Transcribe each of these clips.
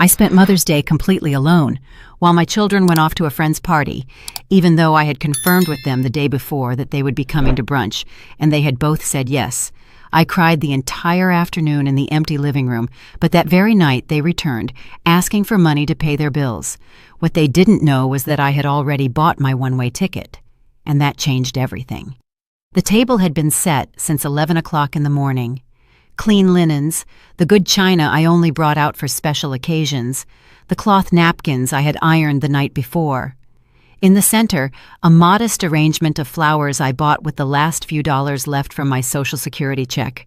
I spent Mother's Day completely alone, while my children went off to a friend's party, even though I had confirmed with them the day before that they would be coming to brunch, and they had both said yes. I cried the entire afternoon in the empty living room, but that very night they returned, asking for money to pay their bills. What they didn't know was that I had already bought my one-way ticket, and that changed everything. The table had been set since 11 o'clock in the morning. Clean linens, the good china I only brought out for special occasions, the cloth napkins I had ironed the night before. In the center, a modest arrangement of flowers I bought with the last few dollars left from my Social Security check.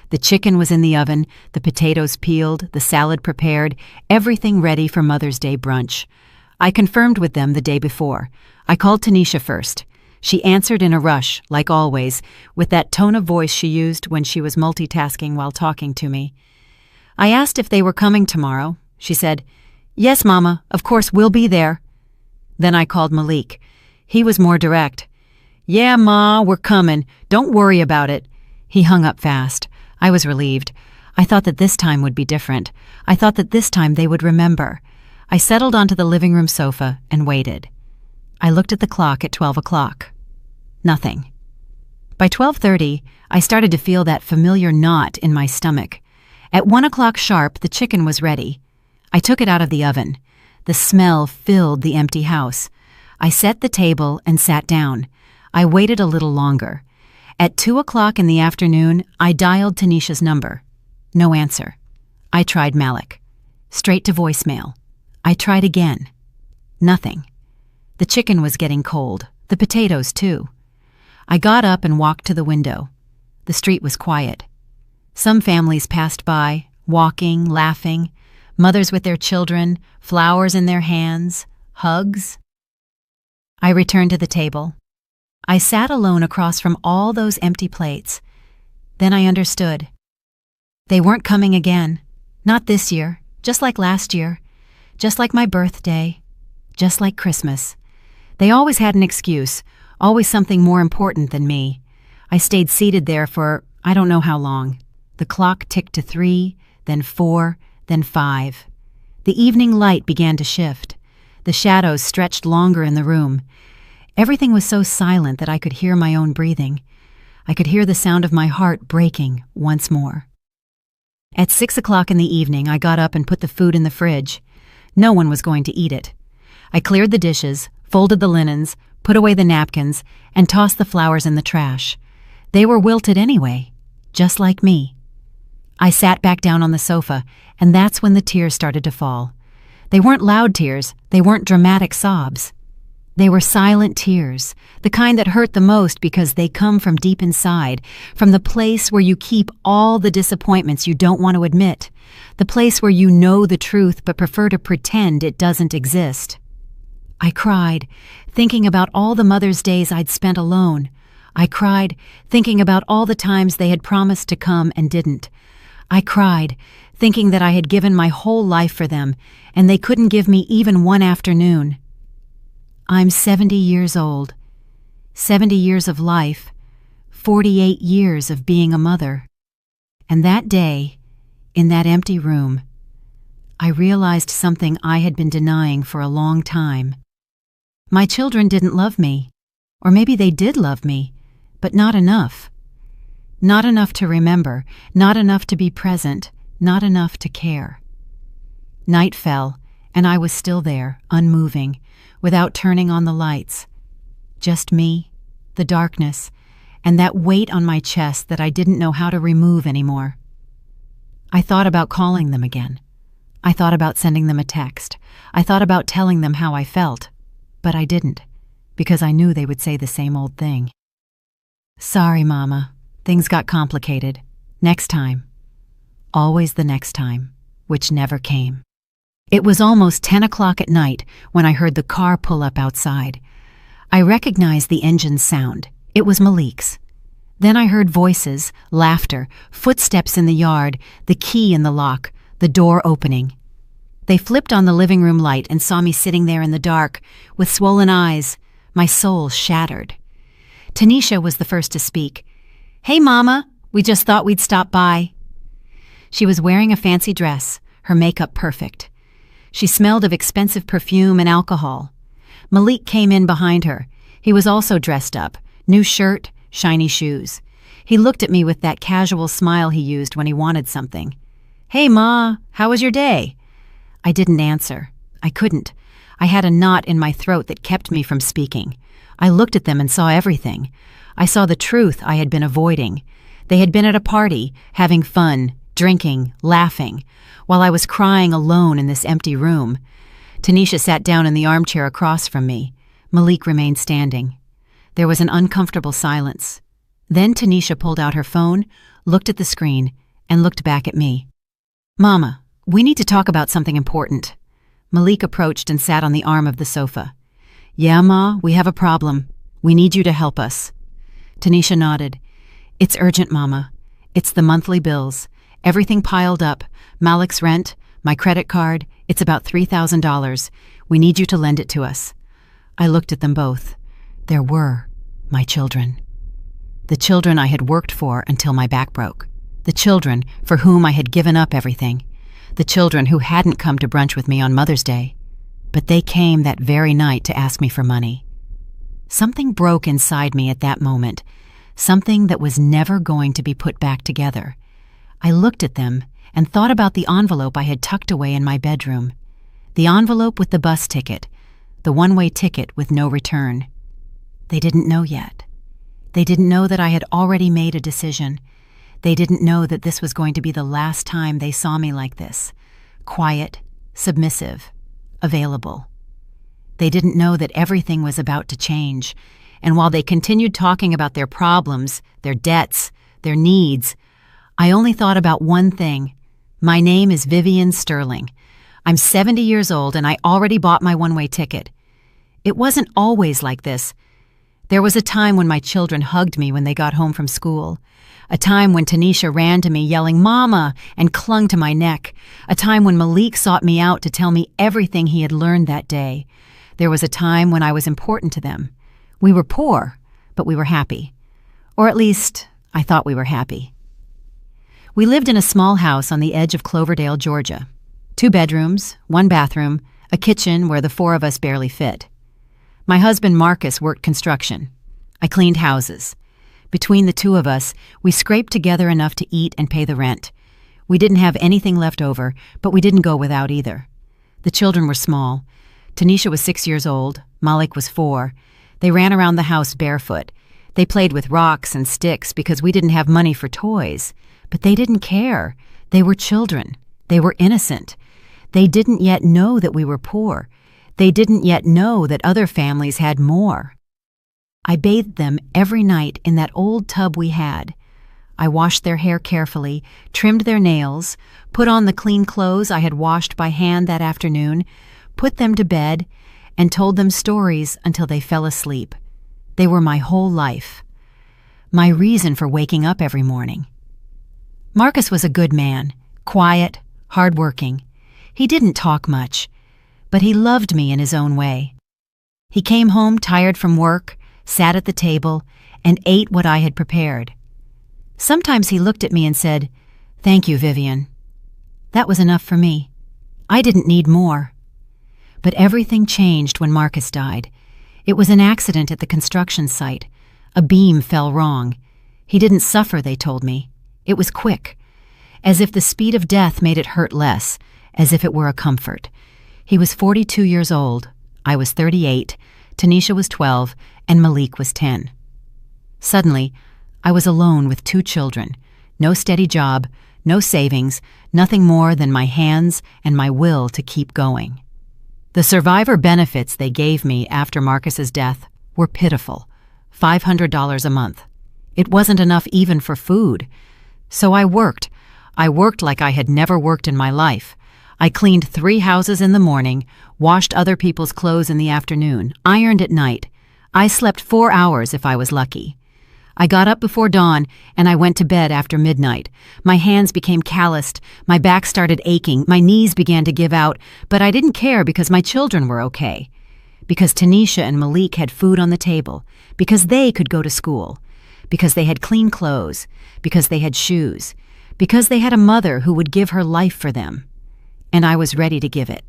The chicken was in the oven, the potatoes peeled, the salad prepared, everything ready for Mother's Day brunch. I confirmed with them the day before. I called Tanisha first. She answered in a rush, like always, with that tone of voice she used when she was multitasking while talking to me. I asked if they were coming tomorrow. She said, "Yes, Mama, of course we'll be there." Then I called Malik. He was more direct. "Yeah, Ma, we're coming. Don't worry about it." He hung up fast. I was relieved. I thought that this time would be different. I thought that this time they would remember. I settled onto the living room sofa and waited. I looked at the clock at 12 o'clock. Nothing. By 12:30, I started to feel that familiar knot in my stomach. At 1 o'clock sharp, the chicken was ready. I took it out of the oven. The smell filled the empty house. I set the table and sat down. I waited a little longer. At 2 o'clock in the afternoon, I dialed Tanisha's number. No answer. I tried Malik. Straight to voicemail. I tried again. Nothing. The chicken was getting cold. The potatoes, too. I got up and walked to the window. The street was quiet. Some families passed by, walking, laughing, mothers with their children, flowers in their hands, hugs. I returned to the table. I sat alone across from all those empty plates. Then I understood. They weren't coming again. Not this year, just like last year, just like my birthday, just like Christmas. They always had an excuse, always something more important than me. I stayed seated there for I don't know how long. The clock ticked to 3, then 4, then 5. The evening light began to shift. The shadows stretched longer in the room. Everything was so silent that I could hear my own breathing. I could hear the sound of my heart breaking once more. At 6 o'clock in the evening, I got up and put the food in the fridge. No one was going to eat it. I cleared the dishes, folded the linens, put away the napkins, and tossed the flowers in the trash. They were wilted anyway, just like me. I sat back down on the sofa, and that's when the tears started to fall. They weren't loud tears, they weren't dramatic sobs. They were silent tears, the kind that hurt the most because they come from deep inside, from the place where you keep all the disappointments you don't want to admit, the place where you know the truth but prefer to pretend it doesn't exist. I cried, thinking about all the Mother's Days I'd spent alone. I cried, thinking about all the times they had promised to come and didn't. I cried, thinking that I had given my whole life for them, and they couldn't give me even one afternoon. I'm 70 years old. 70 years of life. 48 years of being a mother. And that day, in that empty room, I realized something I had been denying for a long time. My children didn't love me, or maybe they did love me, but not enough. Not enough to remember, not enough to be present, not enough to care. Night fell, and I was still there, unmoving, without turning on the lights. Just me, the darkness, and that weight on my chest that I didn't know how to remove anymore. I thought about calling them again. I thought about sending them a text. I thought about telling them how I felt. But I didn't, because I knew they would say the same old thing. "Sorry, Mama. Things got complicated. Next time." Always the next time, which never came. It was almost 10 o'clock at night when I heard the car pull up outside. I recognized the engine's sound. It was Malik's. Then I heard voices, laughter, footsteps in the yard, the key in the lock, the door opening. They flipped on the living room light and saw me sitting there in the dark, with swollen eyes, my soul shattered. Tanisha was the first to speak. "Hey, Mama, we just thought we'd stop by." She was wearing a fancy dress, her makeup perfect. She smelled of expensive perfume and alcohol. Malik came in behind her. He was also dressed up, new shirt, shiny shoes. He looked at me with that casual smile he used when he wanted something. "Hey, Ma, how was your day?" I didn't answer. I couldn't. I had a knot in my throat that kept me from speaking. I looked at them and saw everything. I saw the truth I had been avoiding. They had been at a party, having fun, drinking, laughing, while I was crying alone in this empty room. Tanisha sat down in the armchair across from me. Malik remained standing. There was an uncomfortable silence. Then Tanisha pulled out her phone, looked at the screen, and looked back at me. "Mama, we need to talk about something important." Malik approached and sat on the arm of the sofa. "Yeah, Ma, we have a problem. We need you to help us." Tanisha nodded. "It's urgent, Mama. It's the monthly bills. Everything piled up. Malik's rent, my credit card. It's about $3,000. We need you to lend it to us." I looked at them both. There were my children. The children I had worked for until my back broke. The children for whom I had given up everything. The children who hadn't come to brunch with me on Mother's Day. But they came that very night to ask me for money. Something broke inside me at that moment, something that was never going to be put back together. I looked at them and thought about the envelope I had tucked away in my bedroom. The envelope with the bus ticket, the one-way ticket with no return. They didn't know yet. They didn't know that I had already made a decision. They didn't know that this was going to be the last time they saw me like this, quiet, submissive, available. They didn't know that everything was about to change, and while they continued talking about their problems, their debts, their needs, I only thought about one thing. My name is Vivian Sterling. I'm 70 years old and I already bought my one-way ticket. It wasn't always like this. There was a time when my children hugged me when they got home from school. A time when Tanisha ran to me yelling, "Mama," and clung to my neck. A time when Malik sought me out to tell me everything he had learned that day. There was a time when I was important to them. We were poor, but we were happy. Or at least, I thought we were happy. We lived in a small house on the edge of Cloverdale, Georgia. 2 bedrooms, 1 bathroom, a kitchen where the 4 of us barely fit. My husband Marcus worked construction. I cleaned houses. Between the 2 of us, we scraped together enough to eat and pay the rent. We didn't have anything left over, but we didn't go without either. The children were small. Tanisha was 6 years old. Malik was 4. They ran around the house barefoot. They played with rocks and sticks because we didn't have money for toys. But they didn't care. They were children. They were innocent. They didn't yet know that we were poor. They didn't yet know that other families had more. I bathed them every night in that old tub we had. I washed their hair carefully, trimmed their nails, put on the clean clothes I had washed by hand that afternoon, put them to bed, and told them stories until they fell asleep. They were my whole life. My reason for waking up every morning. Marcus was a good man, quiet, hardworking. He didn't talk much, but he loved me in his own way. He came home tired from work, sat at the table, and ate what I had prepared. Sometimes he looked at me and said, "Thank you, Vivian." That was enough for me. I didn't need more. But everything changed when Marcus died. It was an accident at the construction site. A beam fell wrong. He didn't suffer, they told me. It was quick, as if the speed of death made it hurt less, as if it were a comfort. He was 42 years old. I was 38. Tanisha was 12, and Malik was 10. Suddenly, I was alone with 2 children. No steady job, no savings, nothing more than my hands and my will to keep going. The survivor benefits they gave me after Marcus's death were pitiful, $500 a month. It wasn't enough even for food. So I worked. I worked like I had never worked in my life. I cleaned 3 houses in the morning, washed other people's clothes in the afternoon, ironed at night. I slept 4 hours if I was lucky. I got up before dawn, and I went to bed after midnight. My hands became calloused, my back started aching, my knees began to give out, but I didn't care because my children were okay. Because Tanisha and Malik had food on the table, because they could go to school, because they had clean clothes, because they had shoes, because they had a mother who would give her life for them. And I was ready to give it.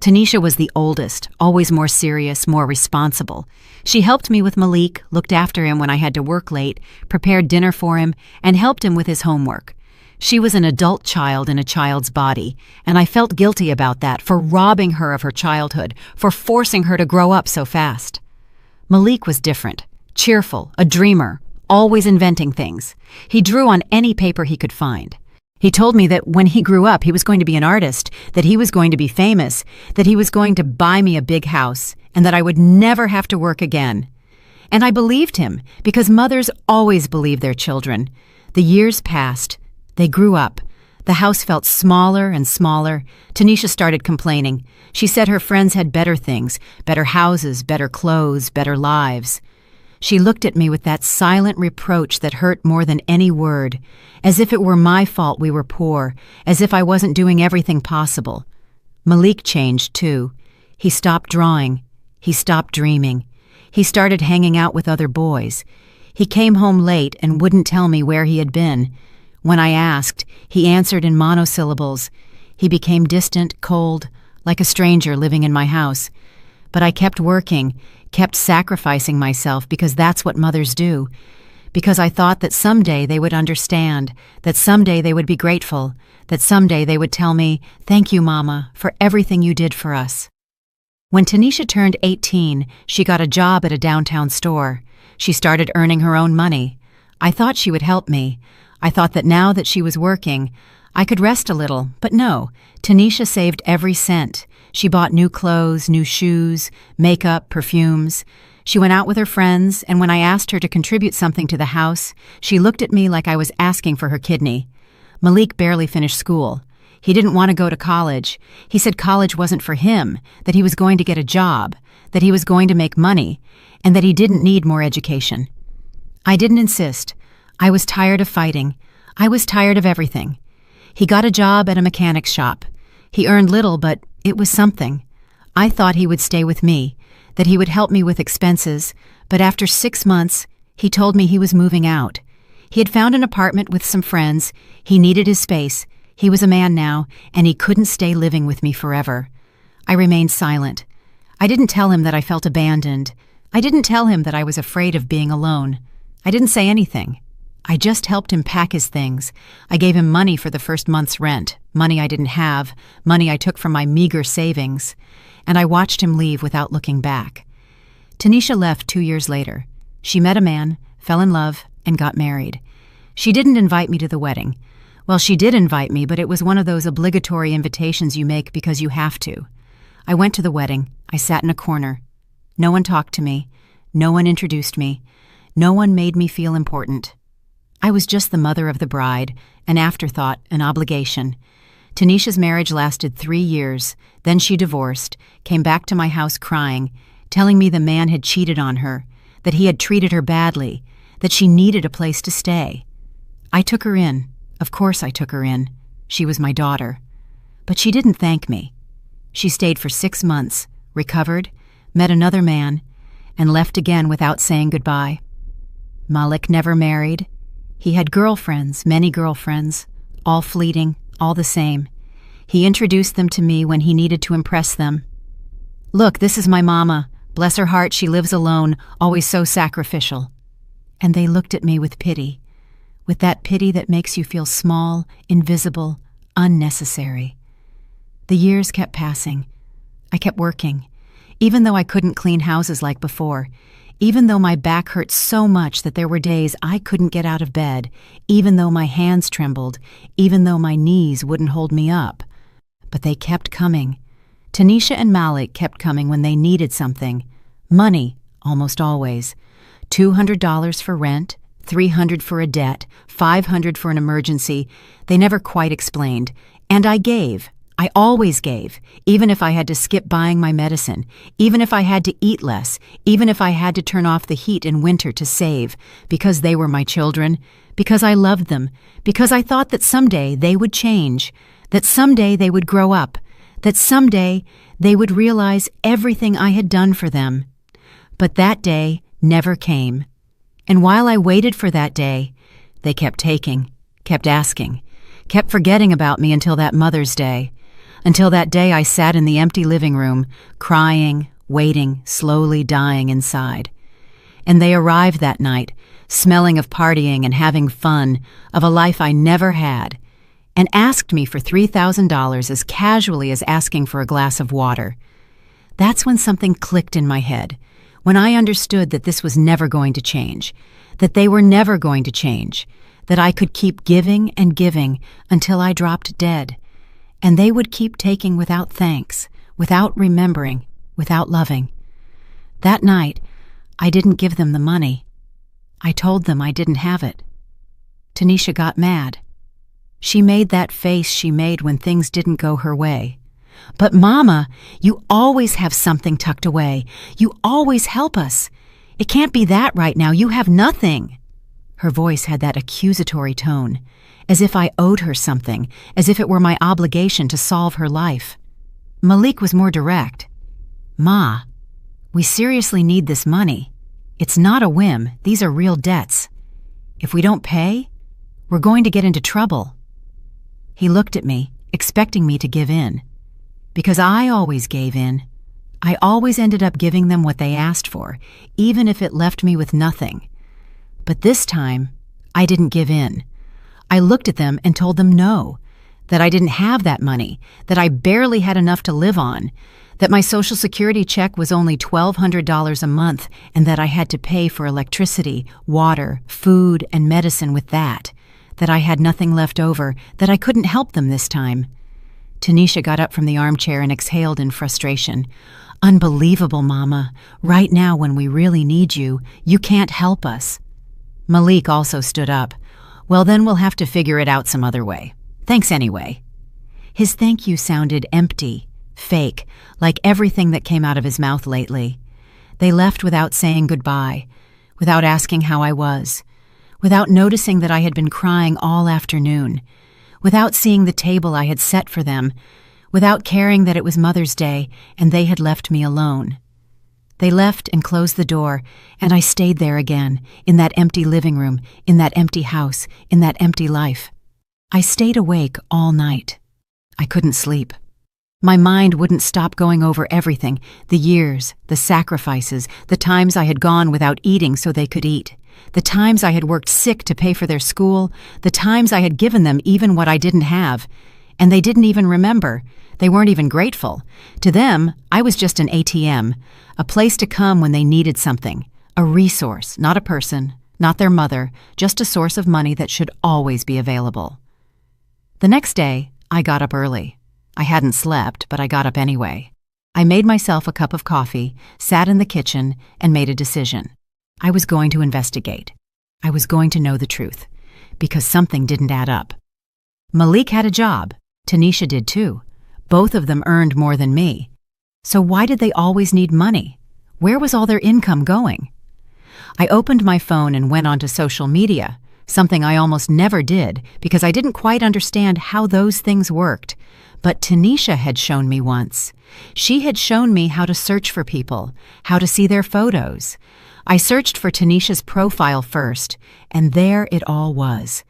Tanisha was the oldest, always more serious, more responsible. She helped me with Malik, looked after him when I had to work late, prepared dinner for him, and helped him with his homework. She was an adult child in a child's body, and I felt guilty about that, for robbing her of her childhood, for forcing her to grow up so fast. Malik was different, cheerful, a dreamer, always inventing things. He drew on any paper he could find. He told me that when he grew up, he was going to be an artist, that he was going to be famous, that he was going to buy me a big house, and that I would never have to work again. And I believed him, because mothers always believe their children. The years passed. They grew up. The house felt smaller and smaller. Tanisha started complaining. She said her friends had better things, better houses, better clothes, better lives. She looked at me with that silent reproach that hurt more than any word, as if it were my fault we were poor, as if I wasn't doing everything possible. Malik changed, too. He stopped drawing. He stopped dreaming. He started hanging out with other boys. He came home late and wouldn't tell me where he had been. When I asked, he answered in monosyllables. He became distant, cold, like a stranger living in my house. But I kept working, kept sacrificing myself, because that's what mothers do. Because I thought that someday they would understand, that someday they would be grateful, that someday they would tell me, "Thank you, Mama, for everything you did for us." When Tanisha turned 18, she got a job at a downtown store. She started earning her own money. I thought she would help me. I thought that now that she was working, I could rest a little, but no, Tanisha saved every cent. She bought new clothes, new shoes, makeup, perfumes. She went out with her friends, and when I asked her to contribute something to the house, she looked at me like I was asking for her kidney. Malik barely finished school. He didn't want to go to college. He said college wasn't for him, that he was going to get a job, that he was going to make money, and that he didn't need more education. I didn't insist. I was tired of fighting. I was tired of everything. He got a job at a mechanic's shop. He earned little, but it was something. I thought he would stay with me, that he would help me with expenses, but after 6 months, he told me he was moving out. He had found an apartment with some friends. He needed his space. He was a man now, and he couldn't stay living with me forever. I remained silent. I didn't tell him that I felt abandoned. I didn't tell him that I was afraid of being alone. I didn't say anything. I just helped him pack his things. I gave him money for the first month's rent, money I didn't have, money I took from my meager savings, and I watched him leave without looking back. Tanisha left 2 years later. She met a man, fell in love, and got married. She didn't invite me to the wedding. Well, she did invite me, but it was one of those obligatory invitations you make because you have to. I went to the wedding. I sat in a corner. No one talked to me. No one introduced me. No one made me feel important. I was just the mother of the bride, an afterthought, an obligation. Tanisha's marriage lasted 3 years. Then she divorced, came back to my house crying, telling me the man had cheated on her, that he had treated her badly, that she needed a place to stay. I took her in. Of course I took her in. She was my daughter. But she didn't thank me. She stayed for 6 months, recovered, met another man, and left again without saying goodbye. Malik never married. He had girlfriends, many girlfriends, all fleeting, all the same. He introduced them to me when he needed to impress them. "Look, this is my mama. Bless her heart, she lives alone, always so sacrificial." And they looked at me with pity, with that pity that makes you feel small, invisible, unnecessary. The years kept passing. I kept working, even though I couldn't clean houses like before, even though my back hurt so much that there were days I couldn't get out of bed, even though my hands trembled, even though my knees wouldn't hold me up. But they kept coming. Tanisha and Malik kept coming when they needed something. Money, almost always. $200 for rent, $300 for a debt, $500 for an emergency. They never quite explained. And I gave. I always gave, even if I had to skip buying my medicine, even if I had to eat less, even if I had to turn off the heat in winter to save, because they were my children, because I loved them, because I thought that someday they would change, that someday they would grow up, that someday they would realize everything I had done for them. But that day never came. And while I waited for that day, they kept taking, kept asking, kept forgetting about me until that Mother's Day. Until that day I sat in the empty living room, crying, waiting, slowly dying inside. And they arrived that night, smelling of partying and having fun, of a life I never had, and asked me for $3,000 as casually as asking for a glass of water. That's when something clicked in my head, when I understood that this was never going to change, that they were never going to change, that I could keep giving and giving until I dropped dead, and they would keep taking without thanks, without remembering, without loving. That night, I didn't give them the money. I told them I didn't have it. Tanisha got mad. She made that face she made when things didn't go her way. "But Mama, you always have something tucked away. You always help us. It can't be that right now. You have nothing." Her voice had that accusatory tone, as if I owed her something, as if it were my obligation to solve her life. Malik was more direct. "Ma, we seriously need this money. It's not a whim. These are real debts. If we don't pay, we're going to get into trouble." He looked at me, expecting me to give in. Because I always gave in. I always ended up giving them what they asked for, even if it left me with nothing. But this time, I didn't give in. I looked at them and told them no, that I didn't have that money, that I barely had enough to live on, that my Social Security check was only $1,200 a month, and that I had to pay for electricity, water, food, and medicine with that I had nothing left over, that I couldn't help them this time. Tanisha got up from the armchair and exhaled in frustration. "Unbelievable, Mama. Right now, when we really need you, you can't help us." Malik also stood up. "Well, then we'll have to figure it out some other way. Thanks anyway." His thank you sounded empty, fake, like everything that came out of his mouth lately. They left without saying goodbye, without asking how I was, without noticing that I had been crying all afternoon, without seeing the table I had set for them, without caring that it was Mother's Day and they had left me alone. They left and closed the door, and I stayed there again, in that empty living room, in that empty house, in that empty life. I stayed awake all night. I couldn't sleep. My mind wouldn't stop going over everything, the years, the sacrifices, the times I had gone without eating so they could eat, the times I had worked sick to pay for their school, the times I had given them even what I didn't have, and they didn't even remember. They weren't even grateful. To them, I was just an ATM, a place to come when they needed something, a resource, not a person, not their mother, just a source of money that should always be available. The next day, I got up early. I hadn't slept, but I got up anyway. I made myself a cup of coffee, sat in the kitchen, and made a decision. I was going to investigate. I was going to know the truth, because something didn't add up. Malik had a job. Tanisha did too. Both of them earned more than me. So why did they always need money? Where was all their income going? I opened my phone and went onto social media, something I almost never did because I didn't quite understand how those things worked. But Tanisha had shown me once. She had shown me how to search for people, how to see their photos. I searched for Tanisha's profile first, and there it all was.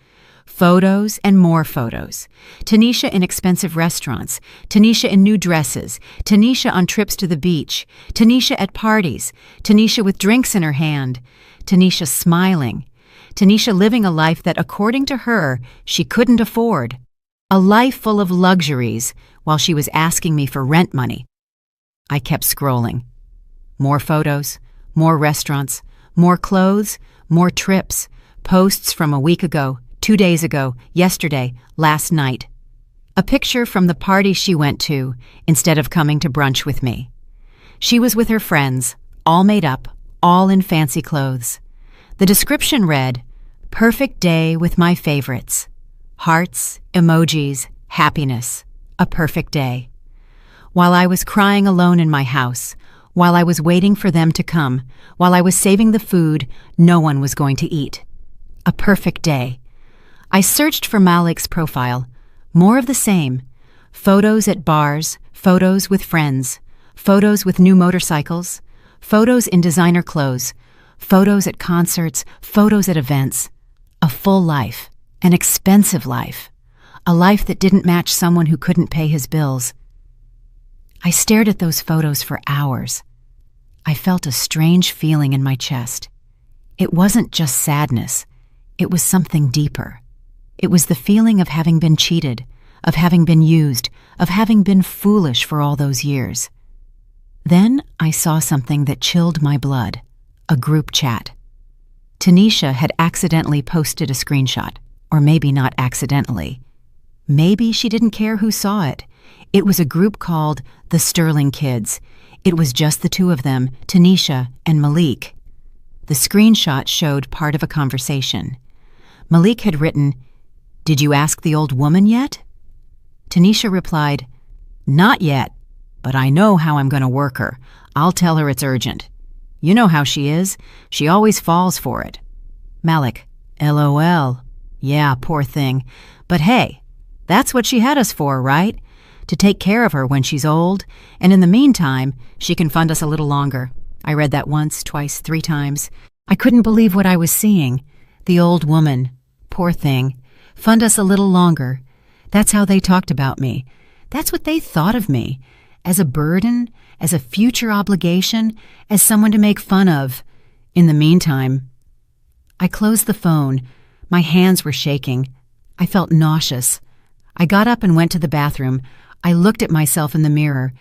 Photos and more photos. Tanisha in expensive restaurants. Tanisha in new dresses. Tanisha on trips to the beach. Tanisha at parties. Tanisha with drinks in her hand. Tanisha smiling. Tanisha living a life that, according to her, she couldn't afford. A life full of luxuries while she was asking me for rent money. I kept scrolling. More photos, more restaurants, more clothes, more trips, posts from a week ago, 2 days ago, yesterday, last night. A picture from the party she went to instead of coming to brunch with me. She was with her friends, all made up, all in fancy clothes. The description read, "Perfect day with my favorites. Hearts, emojis, happiness. A perfect day." While I was crying alone in my house, while I was waiting for them to come, while I was saving the food no one was going to eat. A perfect day. I searched for Malik's profile. More of the same. Photos at bars, photos with friends, photos with new motorcycles, photos in designer clothes, photos at concerts, photos at events. A full life. An expensive life. A life that didn't match someone who couldn't pay his bills. I stared at those photos for hours. I felt a strange feeling in my chest. It wasn't just sadness. It was something deeper. It was the feeling of having been cheated, of having been used, of having been foolish for all those years. Then I saw something that chilled my blood, a group chat. Tanisha had accidentally posted a screenshot, or maybe not accidentally. Maybe she didn't care who saw it. It was a group called the Sterling Kids. It was just the two of them, Tanisha and Malik. The screenshot showed part of a conversation. Malik had written, "Did you ask the old woman yet?" Tanisha replied, "Not yet, but I know how I'm going to work her. I'll tell her it's urgent. You know how she is. She always falls for it." Malik, LOL. Yeah, poor thing. But hey, that's what she had us for, right? To take care of her when she's old, and in the meantime, she can fund us a little longer. I read that once, twice, 3 times. I couldn't believe what I was seeing. The old woman, poor thing, fund us a little longer. That's how they talked about me. That's what they thought of me. As a burden, as a future obligation, as someone to make fun of. In the meantime, I closed the phone. My hands were shaking. I felt nauseous. I got up and went to the bathroom. I looked at myself in the mirror.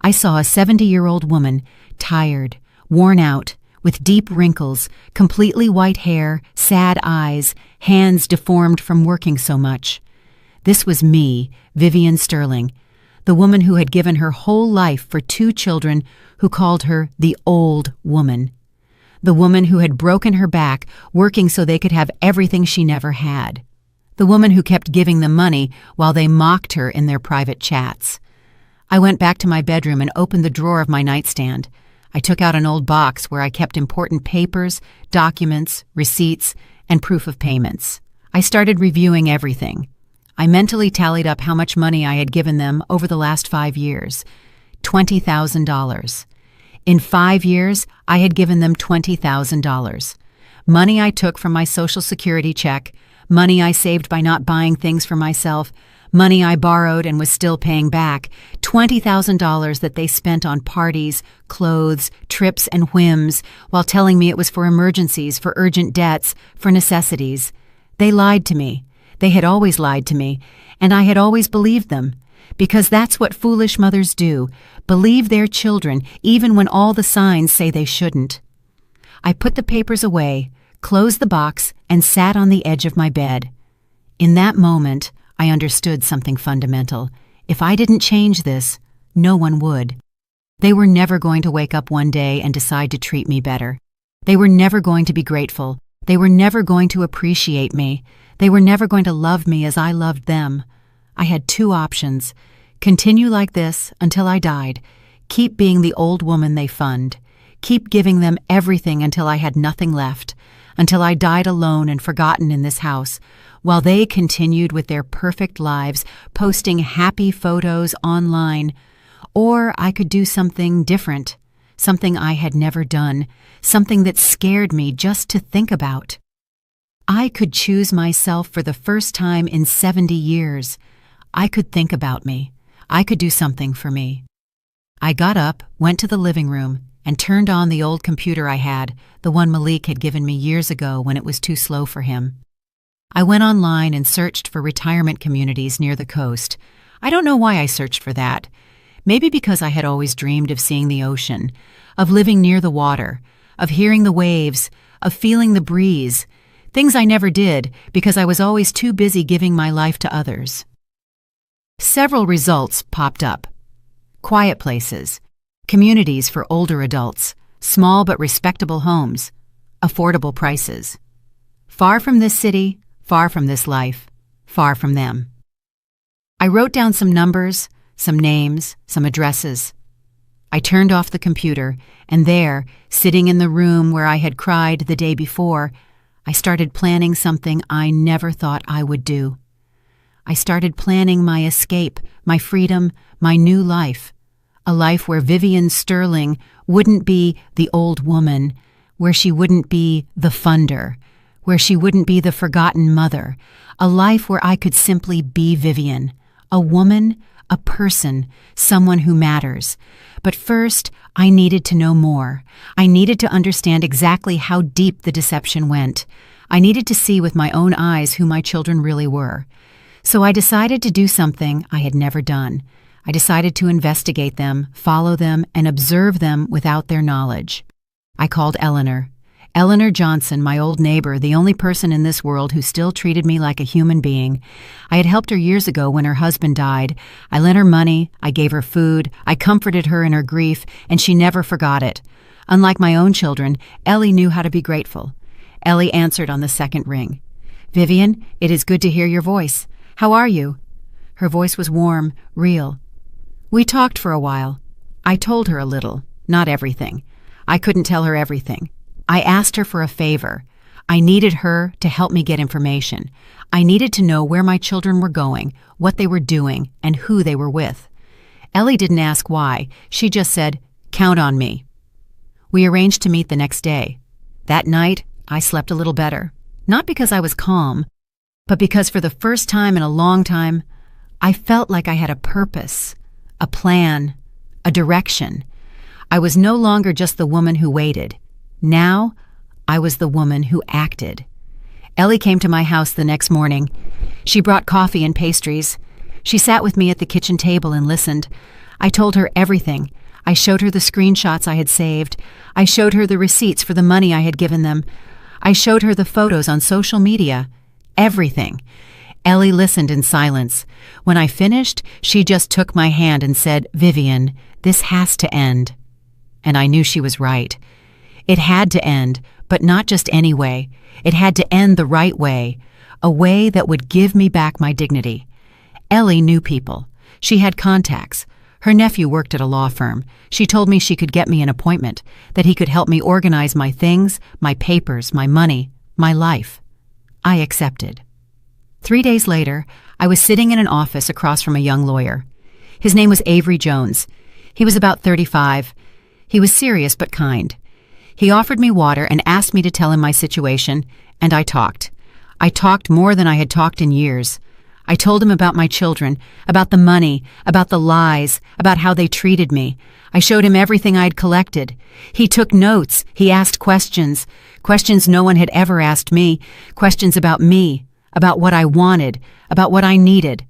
I saw a 70-year-old woman, tired, worn out, with deep wrinkles, completely white hair, sad eyes, hands deformed from working so much. This was me, Vivian Sterling, the woman who had given her whole life for 2 children who called her the old woman. The woman who had broken her back working so they could have everything she never had. The woman who kept giving them money while they mocked her in their private chats. I went back to my bedroom and opened the drawer of my nightstand. I took out an old box where I kept important papers, documents, receipts, and proof of payments. I started reviewing everything. I mentally tallied up how much money I had given them over the last 5 years. $20,000. In 5 years, I had given them $20,000. Money I took from my Social Security check, money I saved by not buying things for myself, money I borrowed and was still paying back, $20,000 that they spent on parties, clothes, trips, and whims, while telling me it was for emergencies, for urgent debts, for necessities. They lied to me. They had always lied to me, and I had always believed them, because that's what foolish mothers do, believe their children even when all the signs say they shouldn't. I put the papers away, closed the box, and sat on the edge of my bed. In that moment, I understood something fundamental. If I didn't change this, no one would. They were never going to wake up one day and decide to treat me better. They were never going to be grateful. They were never going to appreciate me. They were never going to love me as I loved them. I had 2 options. Continue like this until I died. Keep being the old woman they fund. Keep giving them everything until I had nothing left, until I died alone and forgotten in this house, while they continued with their perfect lives, posting happy photos online. Or I could do something different, something I had never done, something that scared me just to think about. I could choose myself for the first time in 70 years. I could think about me. I could do something for me. I got up, went to the living room, and turned on the old computer I had, the one Malik had given me years ago when it was too slow for him. I went online and searched for retirement communities near the coast. I don't know why I searched for that. Maybe because I had always dreamed of seeing the ocean, of living near the water, of hearing the waves, of feeling the breeze, things I never did because I was always too busy giving my life to others. Several results popped up. Quiet places, communities for older adults, small but respectable homes, affordable prices. Far from this city, far from this life, far from them. I wrote down some numbers, some names, some addresses. I turned off the computer, and there, sitting in the room where I had cried the day before, I started planning something I never thought I would do. I started planning my escape, my freedom, my new life. A life where Vivian Sterling wouldn't be the old woman, where she wouldn't be the funder, where she wouldn't be the forgotten mother. A life where I could simply be Vivian, a woman, a person, someone who matters. But first, I needed to know more. I needed to understand exactly how deep the deception went. I needed to see with my own eyes who my children really were. So I decided to do something I had never done. I decided to investigate them, follow them, and observe them without their knowledge. I called Eleanor. Eleanor Johnson, my old neighbor, the only person in this world who still treated me like a human being. I had helped her years ago when her husband died. I lent her money, I gave her food, I comforted her in her grief, and she never forgot it. Unlike my own children, Ellie knew how to be grateful. Ellie answered on the second ring. "Vivian, it is good to hear your voice. How are you?" Her voice was warm, real. We talked for a while. I told her a little, not everything. I couldn't tell her everything. I asked her for a favor. I needed her to help me get information. I needed to know where my children were going, what they were doing, and who they were with. Ellie didn't ask why. She just said, "Count on me." We arranged to meet the next day. That night, I slept a little better. Not because I was calm, but because for the first time in a long time, I felt like I had a purpose, a plan, a direction. I was no longer just the woman who waited. Now, I was the woman who acted. Ellie came to my house the next morning. She brought coffee and pastries. She sat with me at the kitchen table and listened. I told her everything. I showed her the screenshots I had saved. I showed her the receipts for the money I had given them. I showed her the photos on social media. Everything. Ellie listened in silence. When I finished, she just took my hand and said, "Vivian, this has to end." And I knew she was right. It had to end, but not just any way. It had to end the right way, a way that would give me back my dignity. Ellie knew people. She had contacts. Her nephew worked at a law firm. She told me she could get me an appointment, that he could help me organize my things, my papers, my money, my life. I accepted. 3 days later, I was sitting in an office across from a young lawyer. His name was Avery Jones. He was about 35. He was serious but kind. He offered me water and asked me to tell him my situation, and I talked. I talked more than I had talked in years. I told him about my children, about the money, about the lies, about how they treated me. I showed him everything I had collected. He took notes. He asked questions, questions no one had ever asked me, questions about me, about what I wanted, about what I needed.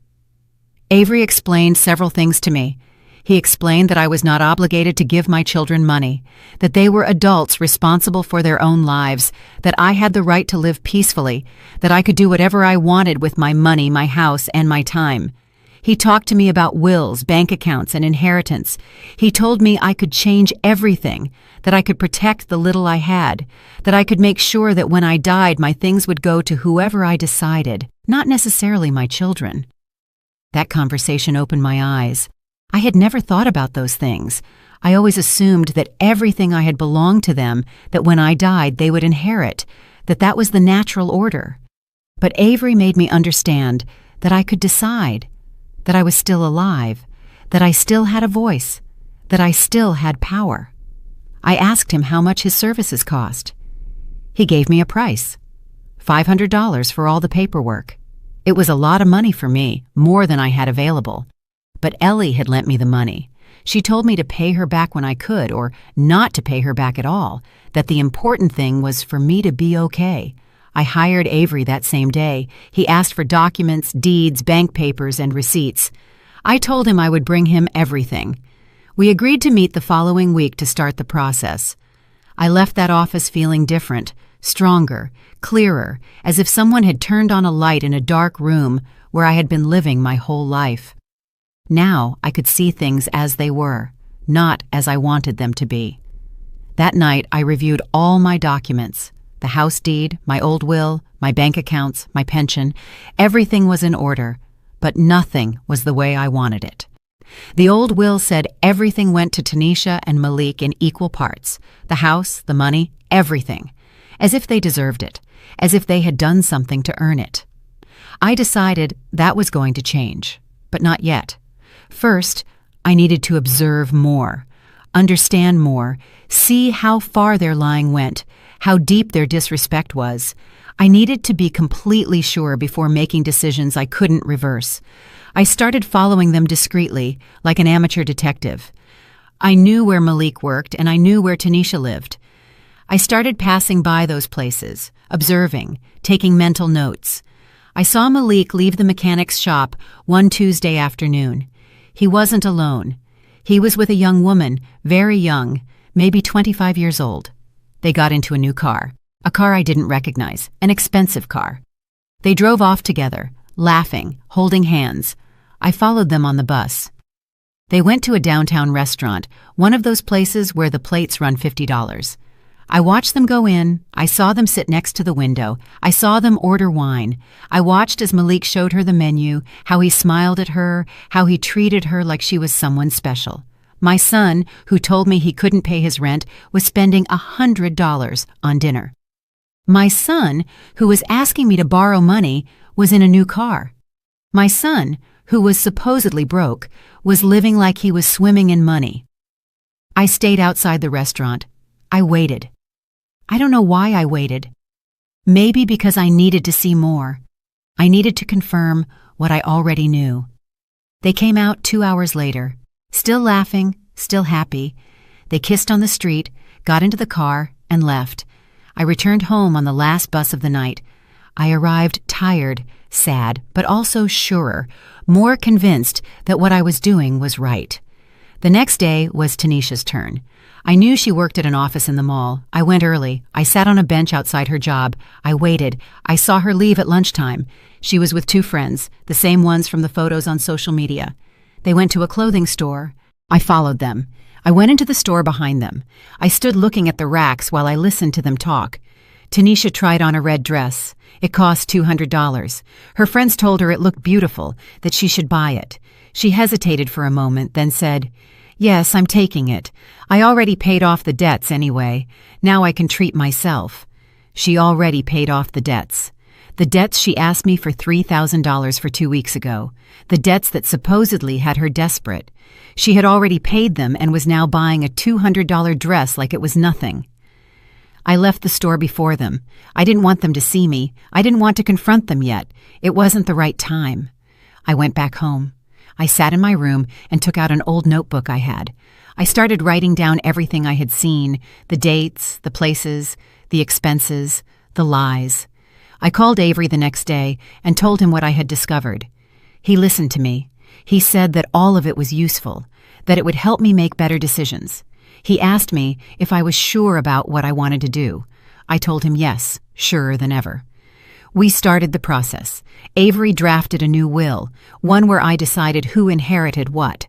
Avery explained several things to me. He explained that I was not obligated to give my children money, that they were adults responsible for their own lives, that I had the right to live peacefully, that I could do whatever I wanted with my money, my house, and my time. He talked to me about wills, bank accounts, and inheritance. He told me I could change everything, that I could protect the little I had, that I could make sure that when I died my things would go to whoever I decided, not necessarily my children. That conversation opened my eyes. I had never thought about those things. I always assumed that everything I had belonged to them, that when I died they would inherit, that was the natural order. But Avery made me understand that I could decide, that I was still alive, that I still had a voice, that I still had power. I asked him how much his services cost. He gave me a price, $500 for all the paperwork. It was a lot of money for me, more than I had available. But Ellie had lent me the money. She told me to pay her back when I could, or not to pay her back at all, that the important thing was for me to be okay. I hired Avery that same day. He asked for documents, deeds, bank papers, and receipts. I told him I would bring him everything. We agreed to meet the following week to start the process. I left that office feeling different, stronger, clearer, as if someone had turned on a light in a dark room where I had been living my whole life. Now I could see things as they were, not as I wanted them to be. That night I reviewed all my documents, the house deed, my old will, my bank accounts, my pension. Everything was in order, but nothing was the way I wanted it. The old will said everything went to Tanisha and Malik in equal parts, the house, the money, everything, as if they deserved it, as if they had done something to earn it. I decided that was going to change, but not yet. First, I needed to observe more, understand more, see how far their lying went, how deep their disrespect was. I needed to be completely sure before making decisions I couldn't reverse. I started following them discreetly, like an amateur detective. I knew where Malik worked and I knew where Tanisha lived. I started passing by those places, observing, taking mental notes. I saw Malik leave the mechanic's shop one Tuesday afternoon. He wasn't alone. He was with a young woman, very young, maybe 25 years old. They got into a new car, a car I didn't recognize, an expensive car. They drove off together, laughing, holding hands. I followed them on the bus. They went to a downtown restaurant, one of those places where the plates run $50. I watched them go in. I saw them sit next to the window. I saw them order wine. I watched as Malik showed her the menu, how he smiled at her, how he treated her like she was someone special. My son, who told me he couldn't pay his rent, was spending $100 on dinner. My son, who was asking me to borrow money, was in a new car. My son, who was supposedly broke, was living like he was swimming in money. I stayed outside the restaurant. I waited. I don't know why I waited. Maybe because I needed to see more. I needed to confirm what I already knew. They came out 2 hours later, still laughing, still happy. They kissed on the street, got into the car, and left. I returned home on the last bus of the night. I arrived tired, sad, but also surer, more convinced that what I was doing was right. The next day was Tanisha's turn. I knew she worked at an office in the mall. I went early. I sat on a bench outside her job. I waited. I saw her leave at lunchtime. She was with 2 friends, the same ones from the photos on social media. They went to a clothing store. I followed them. I went into the store behind them. I stood looking at the racks while I listened to them talk. Tanisha tried on a red dress. It cost $200. Her friends told her it looked beautiful, that she should buy it. She hesitated for a moment, then said, "Yes, I'm taking it. I already paid off the debts anyway. Now I can treat myself." She already paid off the debts. The debts she asked me for $3,000 for 2 weeks ago. The debts that supposedly had her desperate. She had already paid them and was now buying a $200 dress like it was nothing. I left the store before them. I didn't want them to see me. I didn't want to confront them yet. It wasn't the right time. I went back home. I sat in my room and took out an old notebook I had. I started writing down everything I had seen, the dates, the places, the expenses, the lies. I called Avery the next day and told him what I had discovered. He listened to me. He said that all of it was useful, that it would help me make better decisions. He asked me if I was sure about what I wanted to do. I told him yes, surer than ever. We started the process. Avery drafted a new will, one where I decided who inherited what.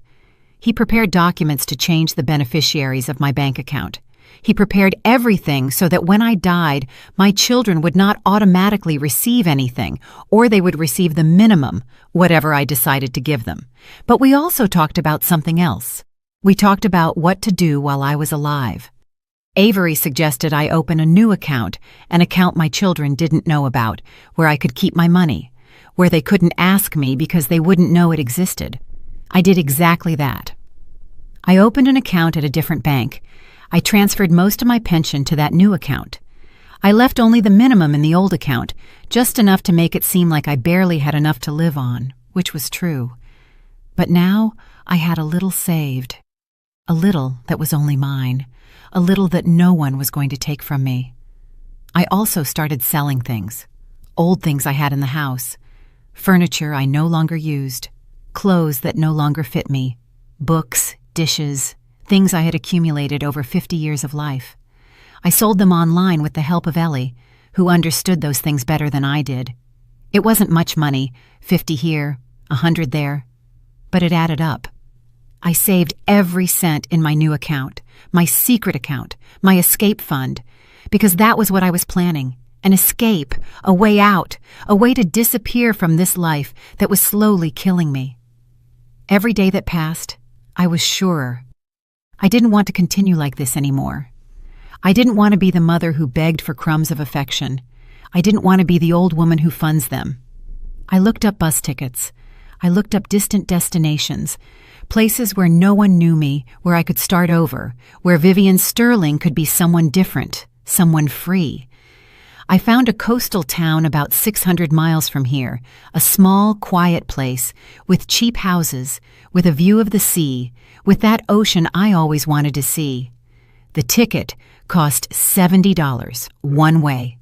He prepared documents to change the beneficiaries of my bank account. He prepared everything so that when I died, my children would not automatically receive anything, or they would receive the minimum, whatever I decided to give them. But we also talked about something else. We talked about what to do while I was alive. Avery suggested I open a new account, an account my children didn't know about, where I could keep my money, where they couldn't ask me because they wouldn't know it existed. I did exactly that. I opened an account at a different bank. I transferred most of my pension to that new account. I left only the minimum in the old account, just enough to make it seem like I barely had enough to live on, which was true. But now I had a little saved. A little that was only mine. A little that no one was going to take from me. I also started selling things. Old things I had in the house. Furniture I no longer used. Clothes that no longer fit me. Books, dishes, things I had accumulated over 50 years of life. I sold them online with the help of Ellie, who understood those things better than I did. It wasn't much money, 50 here, 100 there, but it added up. I saved every cent in my new account, my secret account, my escape fund, because that was what I was planning, an escape, a way out, a way to disappear from this life that was slowly killing me. Every day that passed, I was surer. I didn't want to continue like this anymore. I didn't want to be the mother who begged for crumbs of affection. I didn't want to be the old woman who funds them. I looked up bus tickets. I looked up distant destinations, Places where no one knew me, where I could start over, where Vivian Sterling could be someone different, someone free. I found a coastal town about 600 miles from here, a small, quiet place with cheap houses, with a view of the sea, with that ocean I always wanted to see. The ticket cost $70, one way.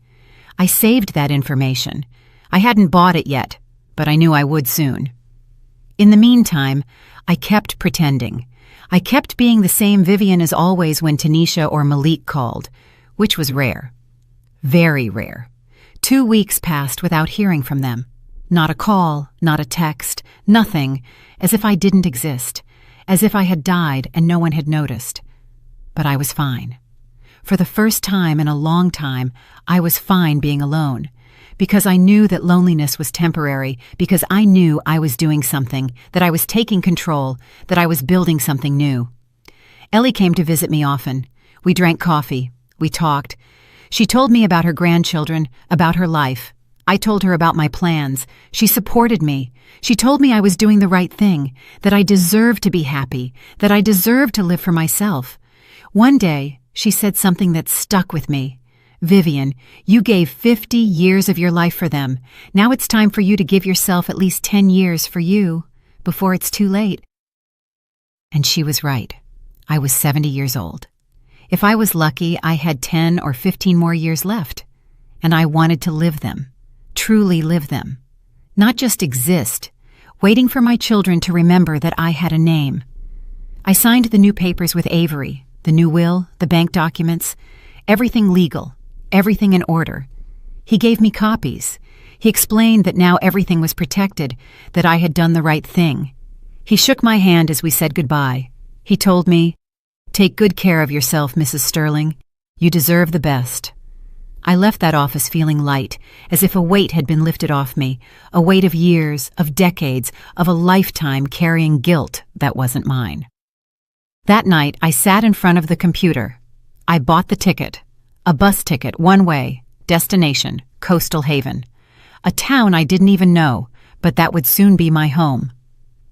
I saved that information. I hadn't bought it yet, but I knew I would soon. In the meantime, I kept pretending. I kept being the same Vivian as always when Tanisha or Malik called, which was rare. Very rare. 2 weeks passed without hearing from them. Not a call, not a text, nothing, as if I didn't exist, as if I had died and no one had noticed. But I was fine. For the first time in a long time, I was fine being alone, because I knew that loneliness was temporary, because I knew I was doing something, that I was taking control, that I was building something new. Ellie came to visit me often. We drank coffee. We talked. She told me about her grandchildren, about her life. I told her about my plans. She supported me. She told me I was doing the right thing, that I deserved to be happy, that I deserved to live for myself. One day, she said something that stuck with me. Vivian, you gave 50 years of your life for them. Now it's time for you to give yourself at least 10 years for you, before it's too late. And she was right. I was 70 years old. If I was lucky, I had 10 or 15 more years left. And I wanted to live them, truly live them. Not just exist, waiting for my children to remember that I had a name. I signed the new papers with Avery, the new will, the bank documents, everything legal, everything in order. He gave me copies. He explained that now everything was protected, that I had done the right thing. He shook my hand as we said goodbye. He told me, "Take good care of yourself, Mrs. Sterling. You deserve the best." I left that office feeling light, as if a weight had been lifted off me, a weight of years, of decades, of a lifetime carrying guilt that wasn't mine. That night, I sat in front of the computer. I bought the ticket, a bus ticket, one way, destination, Coastal Haven. A town I didn't even know, but that would soon be my home.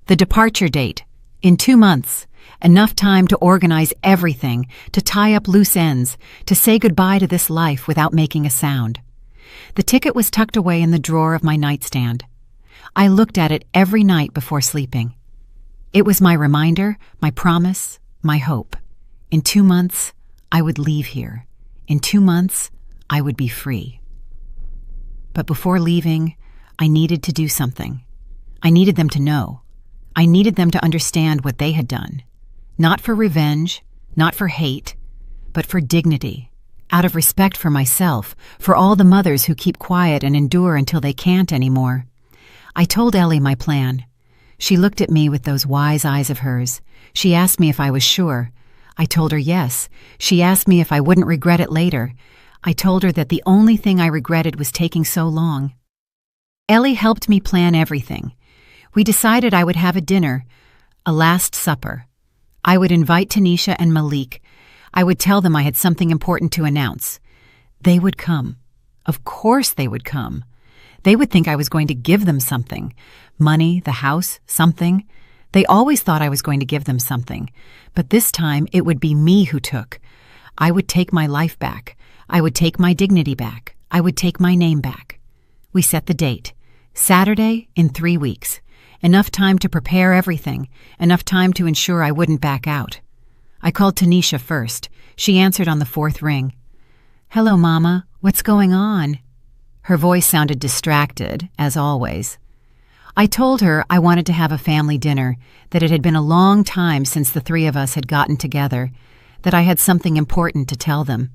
The departure date, in 2 months. Enough time to organize everything, to tie up loose ends, to say goodbye to this life without making a sound. The ticket was tucked away in the drawer of my nightstand. I looked at it every night before sleeping. It was my reminder, my promise, my hope. In 2 months, I would leave here. In 2 months, I would be free. But before leaving, I needed to do something. I needed them to know. I needed them to understand what they had done. Not for revenge, not for hate, but for dignity, out of respect for myself, for all the mothers who keep quiet and endure until they can't anymore. I told Ellie my plan. She looked at me with those wise eyes of hers. She asked me if I was sure. I told her yes. She asked me if I wouldn't regret it later. I told her that the only thing I regretted was taking so long. Ellie helped me plan everything. We decided I would have a dinner, a last supper. I would invite Tanisha and Malik. I would tell them I had something important to announce. They would come. Of course they would come. They would think I was going to give them something. Money, the house, something. They always thought I was going to give them something. But this time it would be me who took. I would take my life back. I would take my dignity back. I would take my name back. We set the date. Saturday in 3 weeks. Enough time to prepare everything, enough time to ensure I wouldn't back out. I called Tanisha first. She answered on the 4th ring. "Hello, Mama. What's going on?" Her voice sounded distracted, as always. I told her I wanted to have a family dinner, that it had been a long time since the 3 of us had gotten together, that I had something important to tell them.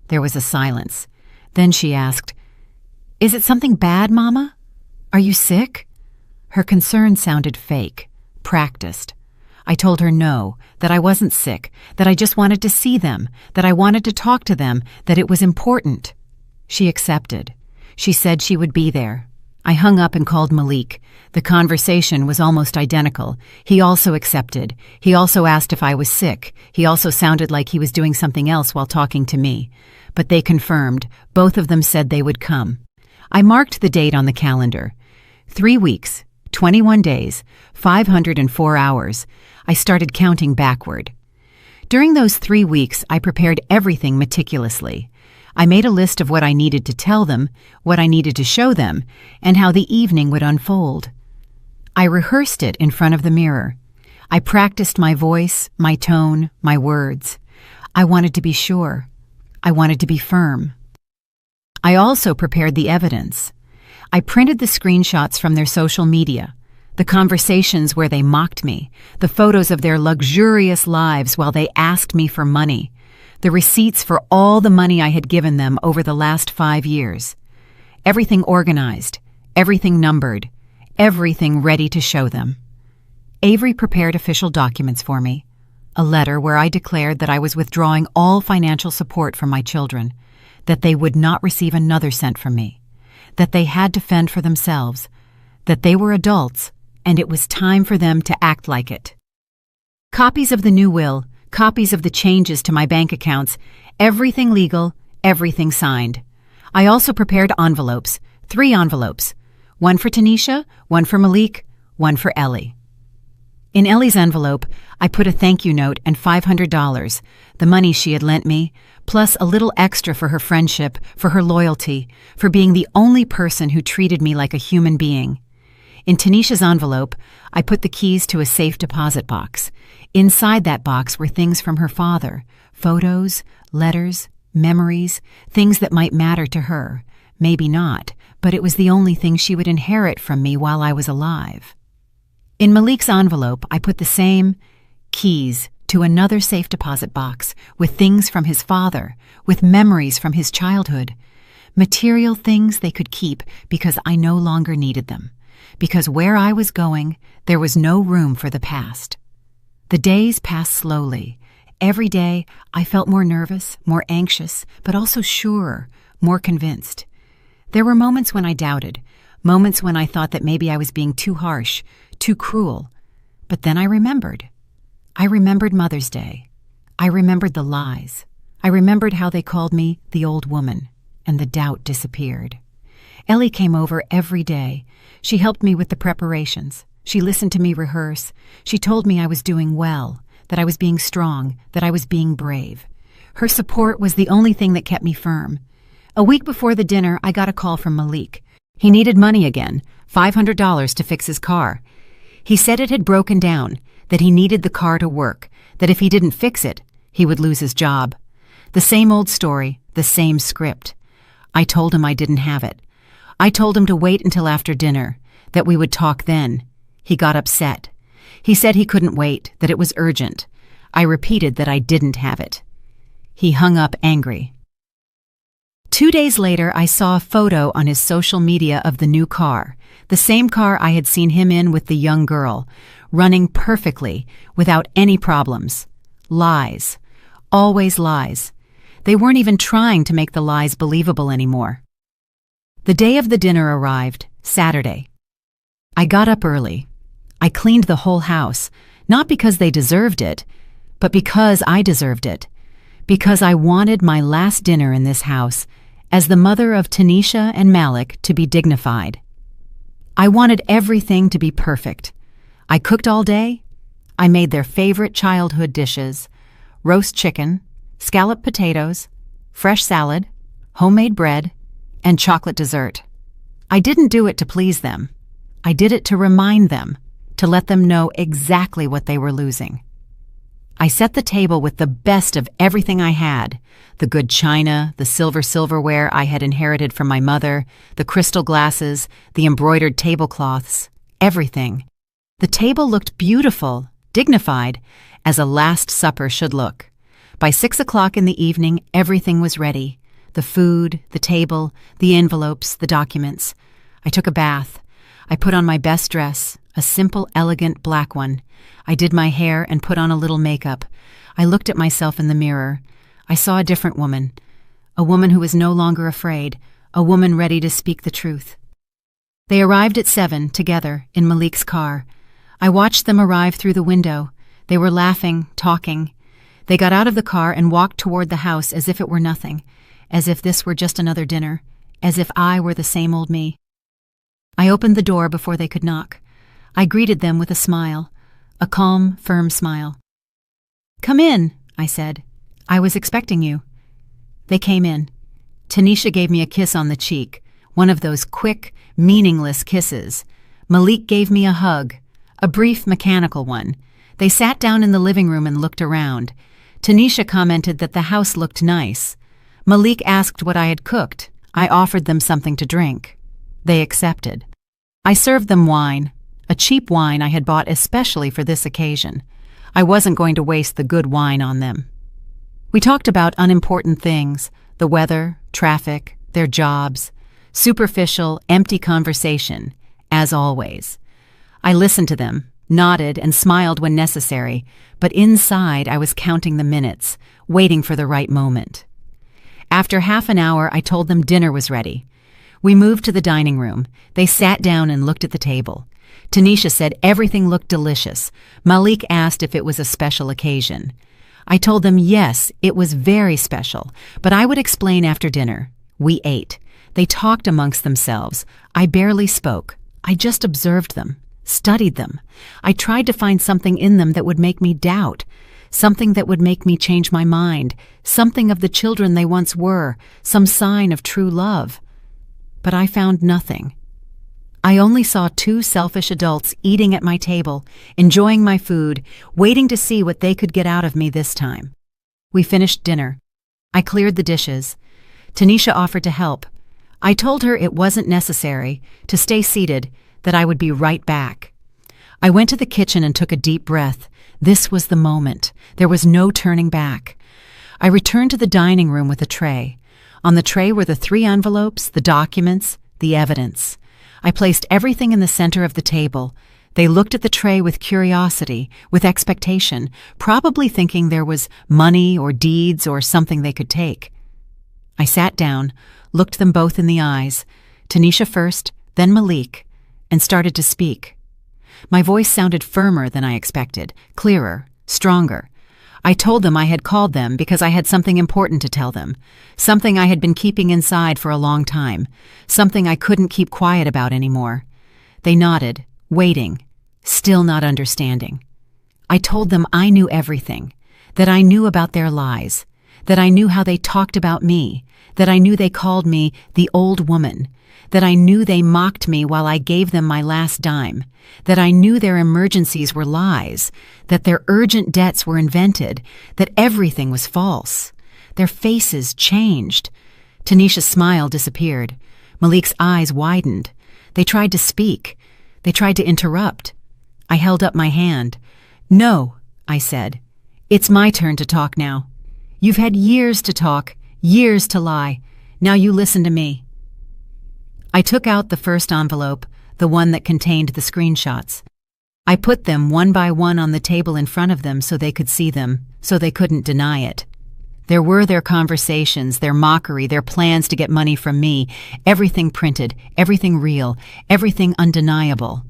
There was a silence. Then she asked, "Is it something bad, Mama? Are you sick?" Her concern sounded fake, practiced. I told her no, that I wasn't sick, that I just wanted to see them, that I wanted to talk to them, that it was important. She accepted. She said she would be there. I hung up and called Malik. The conversation was almost identical. He also accepted. He also asked if I was sick. He also sounded like he was doing something else while talking to me. But they confirmed. Both of them said they would come. I marked the date on the calendar. 3 weeks. 21 days, 504 hours. I started counting backward. During those 3 weeks, I prepared everything meticulously. I made a list of what I needed to tell them, what I needed to show them, and how the evening would unfold. I rehearsed it in front of the mirror. I practiced my voice, my tone, my words. I wanted to be sure. I wanted to be firm. I also prepared the evidence. I printed the screenshots from their social media, the conversations where they mocked me, the photos of their luxurious lives while they asked me for money, the receipts for all the money I had given them over the last 5 years. Everything organized, everything numbered, everything ready to show them. Avery prepared official documents for me, a letter where I declared that I was withdrawing all financial support from my children, that they would not receive another cent from me, that they had to fend for themselves, that they were adults, and it was time for them to act like it. Copies of the new will, copies of the changes to my bank accounts, everything legal, everything signed. I also prepared envelopes, 3 envelopes, one for Tanisha, one for Malik, one for Ellie. In Ellie's envelope, I put a thank you note and $500, the money she had lent me, plus a little extra for her friendship, for her loyalty, for being the only person who treated me like a human being. In Tanisha's envelope, I put the keys to a safe deposit box. Inside that box were things from her father, photos, letters, memories, things that might matter to her. Maybe not, but it was the only thing she would inherit from me while I was alive. In Malik's envelope, I put the same keys to another safe deposit box with things from his father, with memories from his childhood, material things they could keep because I no longer needed them, because where I was going, there was no room for the past. The days passed slowly. Every day, I felt more nervous, more anxious, but also surer, more convinced. There were moments when I doubted, moments when I thought that maybe I was being too harsh, too cruel. But then I remembered. I remembered Mother's Day. I remembered the lies. I remembered how they called me the old woman, and the doubt disappeared. Ellie came over every day. She helped me with the preparations. She listened to me rehearse. She told me I was doing well, that I was being strong, that I was being brave. Her support was the only thing that kept me firm. A week before the dinner, I got a call from Malik. He needed money again, $500 to fix his car. He said it had broken down, that he needed the car to work, that if he didn't fix it, he would lose his job. The same old story, the same script. I told him I didn't have it. I told him to wait until after dinner, that we would talk then. He got upset. He said he couldn't wait, that it was urgent. I repeated that I didn't have it. He hung up angry. 2 days later, I saw a photo on his social media of the new car, the same car I had seen him in with the young girl, running perfectly, without any problems. Lies. Always lies. They weren't even trying to make the lies believable anymore. The day of the dinner arrived, Saturday. I got up early. I cleaned the whole house, not because they deserved it, but because I deserved it. Because I wanted my last dinner in this house, as the mother of Tanisha and Malik, to be dignified. I wanted everything to be perfect. I cooked all day. I made their favorite childhood dishes: roast chicken, scalloped potatoes, fresh salad, homemade bread, and chocolate dessert. I didn't do it to please them. I did it to remind them, to let them know exactly what they were losing. I set the table with the best of everything I had: the good china, the silverware I had inherited from my mother, the crystal glasses, the embroidered tablecloths, everything. The table looked beautiful, dignified, as a Last Supper should look. By 6 o'clock in the evening, everything was ready: the food, the table, the envelopes, the documents. I took a bath. I put on my best dress, a simple, elegant black one. I did my hair and put on a little makeup. I looked at myself in the mirror. I saw a different woman, a woman who was no longer afraid, a woman ready to speak the truth. They arrived at 7, together, in Malik's car. I watched them arrive through the window. They were laughing, talking. They got out of the car and walked toward the house as if it were nothing, as if this were just another dinner, as if I were the same old me. I opened the door before they could knock. I greeted them with a smile. a calm, firm smile. "Come in," I said. "I was expecting you." They came in. Tanisha gave me a kiss on the cheek, one of those quick, meaningless kisses. Malik gave me a hug, a brief, mechanical one. They sat down in the living room and looked around. Tanisha commented that the house looked nice. Malik asked what I had cooked. I offered them something to drink. They accepted. I served them wine, a cheap wine I had bought especially for this occasion. I wasn't going to waste the good wine on them. We talked about unimportant things, the weather, traffic, their jobs, superficial, empty conversation, as always. I listened to them, nodded and smiled when necessary, but inside I was counting the minutes, waiting for the right moment. After half an hour, I told them dinner was ready. We moved to the dining room. They sat down and looked at the table. Tanisha said everything looked delicious. Malik asked if it was a special occasion. I told them yes, it was very special, but I would explain after dinner. We ate. They talked amongst themselves. I barely spoke. I just observed them, studied them. I tried to find something in them that would make me doubt, something that would make me change my mind, something of the children they once were, some sign of true love. But I found nothing. I only saw two selfish adults eating at my table, enjoying my food, waiting to see what they could get out of me this time. We finished dinner. I cleared the dishes. Tanisha offered to help. I told her it wasn't necessary, to stay seated, that I would be right back. I went to the kitchen and took a deep breath. This was the moment. There was no turning back. I returned to the dining room with a tray. On the tray were the 3 envelopes, the documents, the evidence. I placed everything in the center of the table. They looked at the tray with curiosity, with expectation, probably thinking there was money or deeds or something they could take. I sat down, looked them both in the eyes, Tanisha first, then Malik, and started to speak. My voice sounded firmer than I expected, clearer, stronger. I told them I had called them because I had something important to tell them, something I had been keeping inside for a long time, something I couldn't keep quiet about anymore. They nodded, waiting, still not understanding. I told them I knew everything, that I knew about their lies, that I knew how they talked about me, that I knew they called me the old woman, that I knew they mocked me while I gave them my last dime, that I knew their emergencies were lies, that their urgent debts were invented, that everything was false. Their faces changed. Tanisha's smile disappeared. Malik's eyes widened. They tried to speak. They tried to interrupt. I held up my hand. "No," I said. "It's my turn to talk now. You've had years to talk, years to lie. Now you listen to me." I took out the first envelope, the one that contained the screenshots. I put them one by one on the table in front of them so they could see them, so they couldn't deny it. There were their conversations, their mockery, their plans to get money from me, everything printed, everything real, everything undeniable.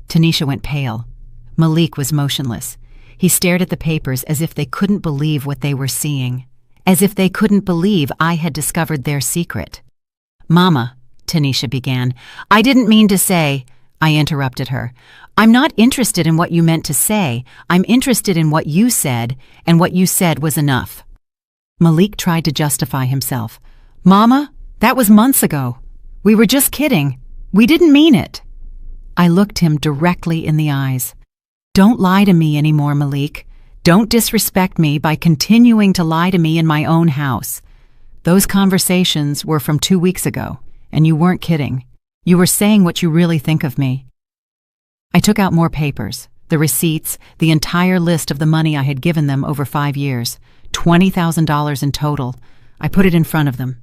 Tanisha went pale. Malik was motionless. He stared at the papers as if they couldn't believe what they were seeing, as if they couldn't believe I had discovered their secret. "Mama," Tanisha began. "I didn't mean to say," I interrupted her. "I'm not interested in what you meant to say. I'm interested in what you said, and what you said was enough." Malik tried to justify himself. "Mama, that was months ago. We were just kidding. We didn't mean it." I looked him directly in the eyes. "Don't lie to me anymore, Malik. Don't disrespect me by continuing to lie to me in my own house. Those conversations were from 2 weeks ago. And you weren't kidding. You were saying what you really think of me." I took out more papers, the receipts, the entire list of the money I had given them over 5 years, $20,000 in total. I put it in front of them.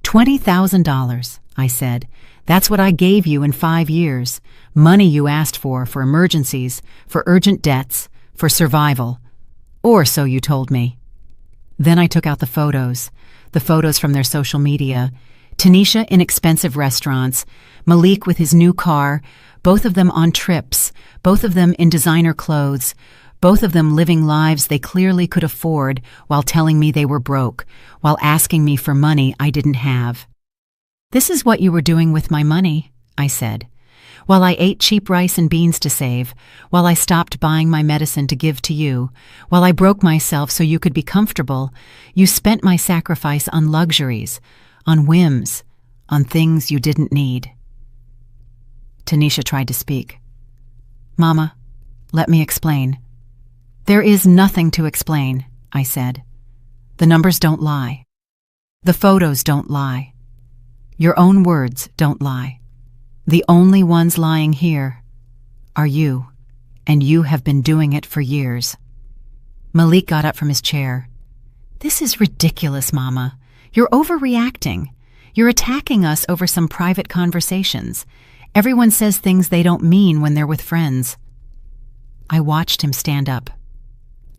$20,000, I said. That's what I gave you in 5 years. Money you asked for emergencies, for urgent debts, for survival. Or so you told me. Then I took out the photos from their social media. Tanisha in expensive restaurants, Malik with his new car, both of them on trips, both of them in designer clothes, both of them living lives they clearly could afford while telling me they were broke, while asking me for money I didn't have. "This is what you were doing with my money," I said. While I ate cheap rice and beans to save, while I stopped buying my medicine to give to you, while I broke myself so you could be comfortable, you spent my sacrifice on luxuries, on whims, on things you didn't need. Tanisha tried to speak. Mama, let me explain. There is nothing to explain, I said. The numbers don't lie. The photos don't lie. Your own words don't lie. The only ones lying here are you, and you have been doing it for years. Malik got up from his chair. This is ridiculous, Mama. You're overreacting. You're attacking us over some private conversations. Everyone says things they don't mean when they're with friends. I watched him stand up.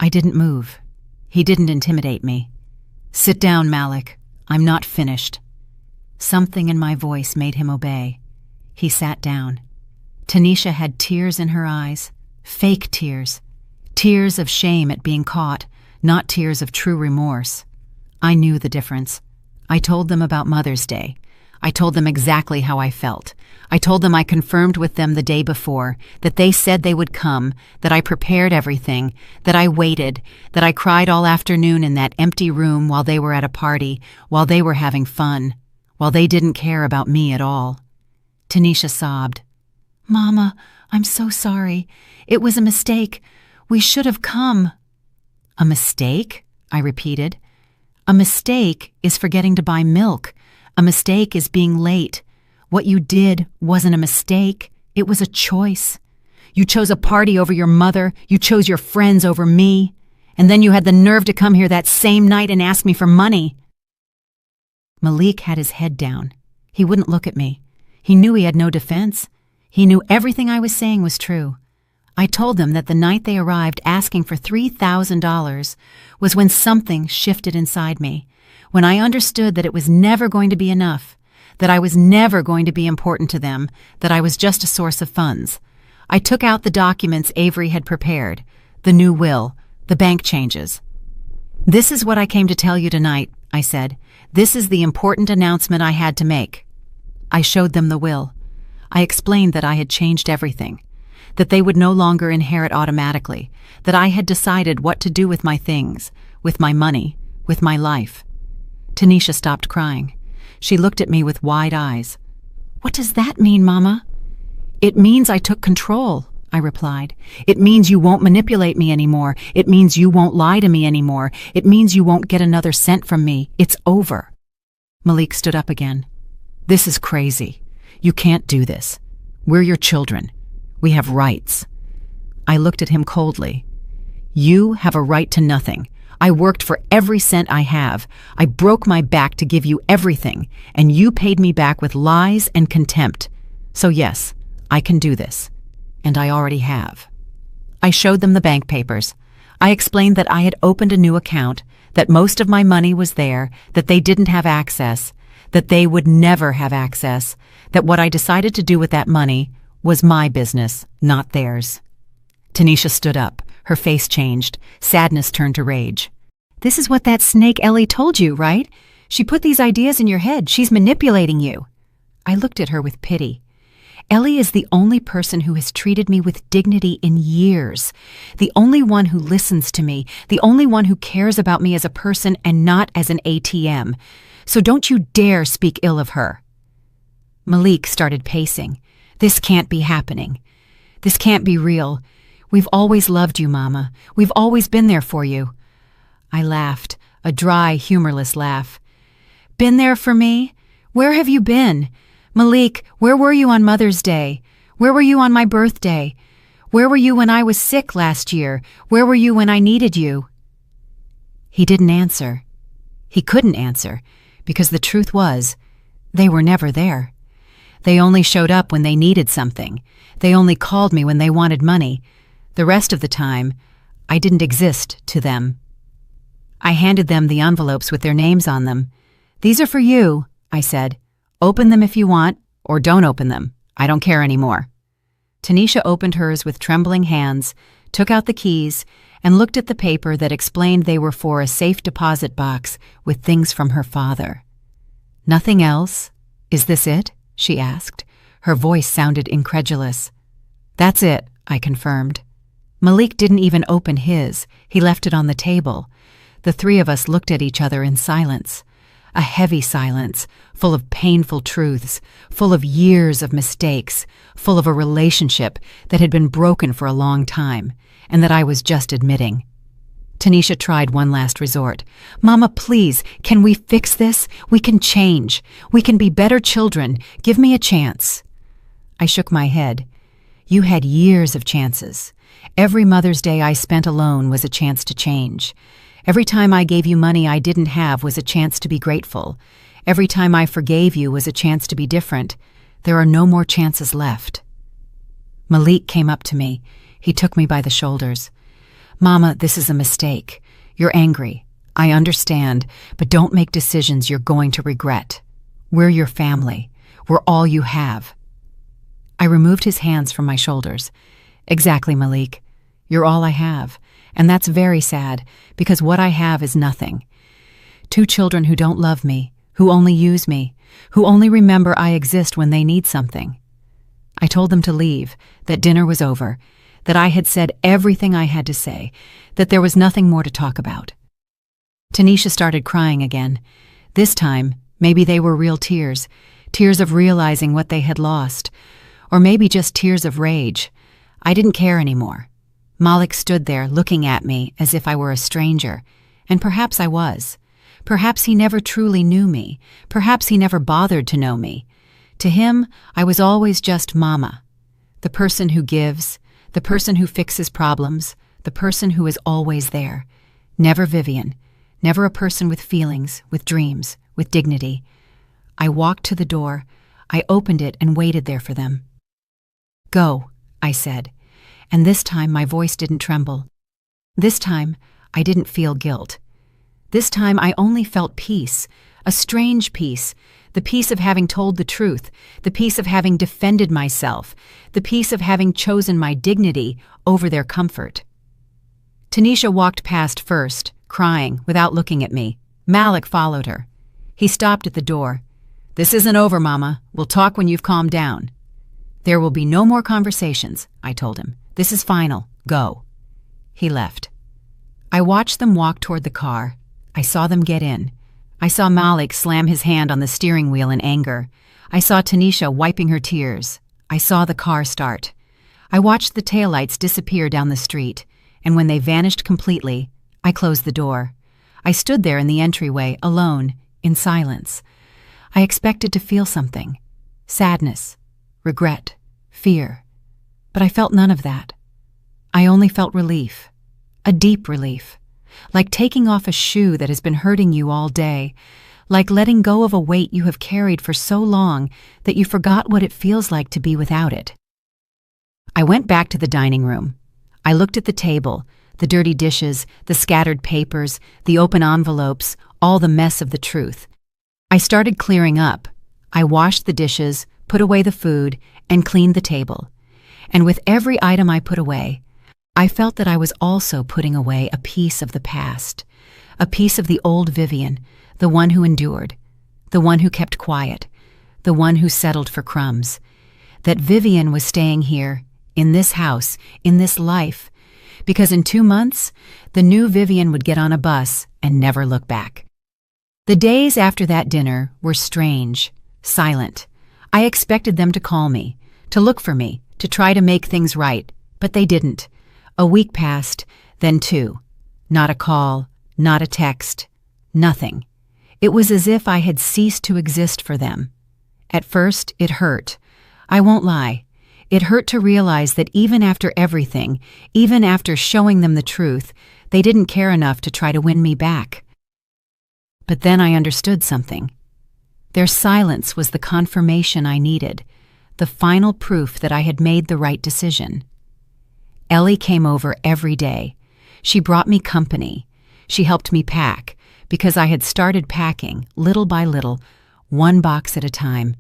I didn't move. He didn't intimidate me. Sit down, Malik. I'm not finished. Something in my voice made him obey. He sat down. Tanisha had tears in her eyes, fake tears. Tears of shame at being caught, not tears of true remorse. I knew the difference. I told them about Mother's Day. I told them exactly how I felt. I told them I confirmed with them the day before, that they said they would come, that I prepared everything, that I waited, that I cried all afternoon in that empty room while they were at a party, while they were having fun, while they didn't care about me at all. Tanisha sobbed. Mama, I'm so sorry. It was a mistake. We should have come. A mistake? I repeated. A mistake is forgetting to buy milk. A mistake is being late. What you did wasn't a mistake. It was a choice. You chose a party over your mother. You chose your friends over me. And then you had the nerve to come here that same night and ask me for money. Malik had his head down. He wouldn't look at me. He knew he had no defense. He knew everything I was saying was true. I told them that the night they arrived asking for $3,000 was when something shifted inside me, when I understood that it was never going to be enough, that I was never going to be important to them, that I was just a source of funds. I took out the documents Avery had prepared, the new will, the bank changes. This is what I came to tell you tonight, I said. This is the important announcement I had to make. I showed them the will. I explained that I had changed everything, that they would no longer inherit automatically, that I had decided what to do with my things, with my money, with my life. Tanisha stopped crying. She looked at me with wide eyes. What does that mean, Mama? It means I took control, I replied. It means you won't manipulate me anymore. It means you won't lie to me anymore. It means you won't get another cent from me. It's over. Malik stood up again. This is crazy. You can't do this. We're your children. We have rights. I looked at him coldly. You have a right to nothing. I worked for every cent I have. I broke my back to give you everything, and you paid me back with lies and contempt. So yes, I can do this. And I already have. I showed them the bank papers. I explained that I had opened a new account, that most of my money was there, that they didn't have access, that they would never have access, that what I decided to do with that money was my business, not theirs. Tanisha stood up. Her face changed. Sadness turned to rage. This is what that snake Ellie told you, right? She put these ideas in your head. She's manipulating you. I looked at her with pity. Ellie is the only person who has treated me with dignity in years, the only one who listens to me, the only one who cares about me as a person and not as an ATM. So don't you dare speak ill of her. Malik started pacing. This can't be happening. This can't be real. We've always loved you, Mama. We've always been there for you. I laughed, a dry, humorless laugh. Been there for me? Where have you been? Malik, where were you on Mother's Day? Where were you on my birthday? Where were you when I was sick last year? Where were you when I needed you? He didn't answer. He couldn't answer, because the truth was, they were never there. They only showed up when they needed something. They only called me when they wanted money. The rest of the time, I didn't exist to them. I handed them the envelopes with their names on them. These are for you, I said. Open them if you want, or don't open them. I don't care anymore. Tanisha opened hers with trembling hands, took out the keys, and looked at the paper that explained they were for a safe deposit box with things from her father. Nothing else? Is this it? She asked. Her voice sounded incredulous. "That's it," I confirmed. Malik didn't even open his. He left it on the table. The three of us looked at each other in silence. A heavy silence, full of painful truths, full of years of mistakes, full of a relationship that had been broken for a long time, and that I was just admitting. Tanisha tried one last resort. "Mama, please, can we fix this? We can change. We can be better children. Give me a chance." I shook my head. "You had years of chances. Every Mother's Day I spent alone was a chance to change. Every time I gave you money I didn't have was a chance to be grateful. Every time I forgave you was a chance to be different. There are no more chances left." Malik came up to me. He took me by the shoulders. "Mama, this is a mistake. You're angry. I understand, but don't make decisions you're going to regret. We're your family. We're all you have." I removed his hands from my shoulders. "Exactly, Malik. You're all I have. And that's very sad, because what I have is nothing. 2 children who don't love me, who only use me, who only remember I exist when they need something." I told them to leave, that dinner was over, that I had said everything I had to say, that there was nothing more to talk about. Tanisha started crying again. This time, maybe they were real tears, tears of realizing what they had lost, or maybe just tears of rage. I didn't care anymore. Malik stood there looking at me as if I were a stranger, and perhaps I was. Perhaps he never truly knew me. Perhaps he never bothered to know me. To him, I was always just Mama, the person who gives, the person who fixes problems, the person who is always there. Never Vivian, never a person with feelings, with dreams, with dignity. I walked to the door. I opened it and waited there for them. "Go," I said. And this time my voice didn't tremble. This time I didn't feel guilt. This time I only felt peace, a strange peace, the peace of having told the truth, the peace of having defended myself, the peace of having chosen my dignity over their comfort. Tanisha walked past first, crying, without looking at me. Malik followed her. He stopped at the door. "This isn't over, Mama. We'll talk when you've calmed down." "There will be no more conversations," I told him. "This is final. Go." He left. I watched them walk toward the car. I saw them get in. I saw Malik slam his hand on the steering wheel in anger. I saw Tanisha wiping her tears. I saw the car start. I watched the taillights disappear down the street, and when they vanished completely, I closed the door. I stood there in the entryway, alone, in silence. I expected to feel something. Sadness, regret, fear. But I felt none of that. I only felt relief, a deep relief, like taking off a shoe that has been hurting you all day, like letting go of a weight you have carried for so long that you forgot what it feels like to be without it. I went back to the dining room. I looked at the table, the dirty dishes, the scattered papers, the open envelopes, all the mess of the truth. I started clearing up. I washed the dishes, put away the food, and cleaned the table. And with every item I put away, I felt that I was also putting away a piece of the past, a piece of the old Vivian, the one who endured, the one who kept quiet, the one who settled for crumbs. That Vivian was staying here, in this house, in this life, because in 2 months, the new Vivian would get on a bus and never look back. The days after that dinner were strange, silent. I expected them to call me, to look for me, to try to make things right, but they didn't. A week passed, then 2. Not a call, not a text, nothing. It was as if I had ceased to exist for them. At first, it hurt. I won't lie. It hurt to realize that even after everything, even after showing them the truth, they didn't care enough to try to win me back. But then I understood something. Their silence was the confirmation I needed, the final proof that I had made the right decision. Ellie came over every day. She brought me company. She helped me pack, because I had started packing, little by little, 1 box at a time.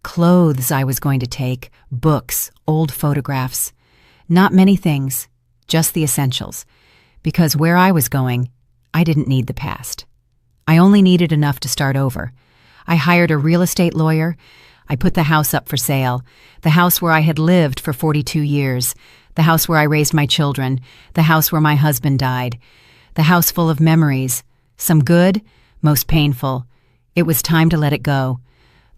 Clothes I was going to take, books, old photographs. Not many things, just the essentials, because where I was going, I didn't need the past. I only needed enough to start over. I hired a real estate lawyer. I put the house up for sale, the house where I had lived for 42 years, the house where I raised my children, the house where my husband died, the house full of memories, some good, most painful. It was time to let it go.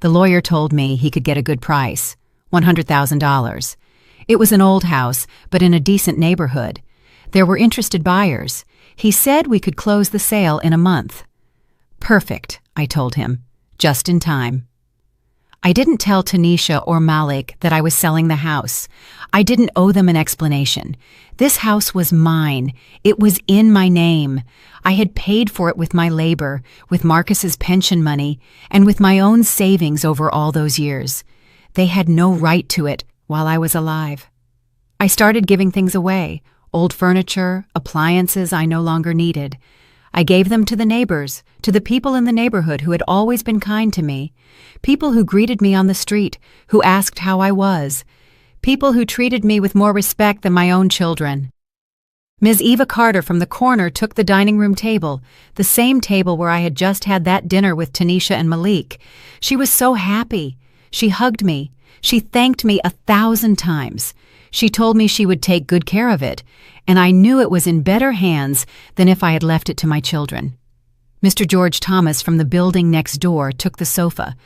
The lawyer told me he could get a good price, $100,000. It was an old house, but in a decent neighborhood. There were interested buyers. He said we could close the sale in a month. Perfect, I told him, just in time. I didn't tell Tanisha or Malik that I was selling the house. I didn't owe them an explanation. This house was mine. It was in my name. I had paid for it with my labor, with Marcus's pension money, and with my own savings over all those years. They had no right to it while I was alive. I started giving things away, old furniture, appliances I no longer needed. I gave them to the neighbors, to the people in the neighborhood who had always been kind to me, people who greeted me on the street, who asked how I was, people who treated me with more respect than my own children. Ms. Eva Carter from the corner took the dining room table, the same table where I had just had that dinner with Tanisha and Malik. She was so happy. She hugged me. She thanked me 1,000 times. She told me she would take good care of it, and I knew it was in better hands than if I had left it to my children. Mr. George Thomas from the building next door took the sofa.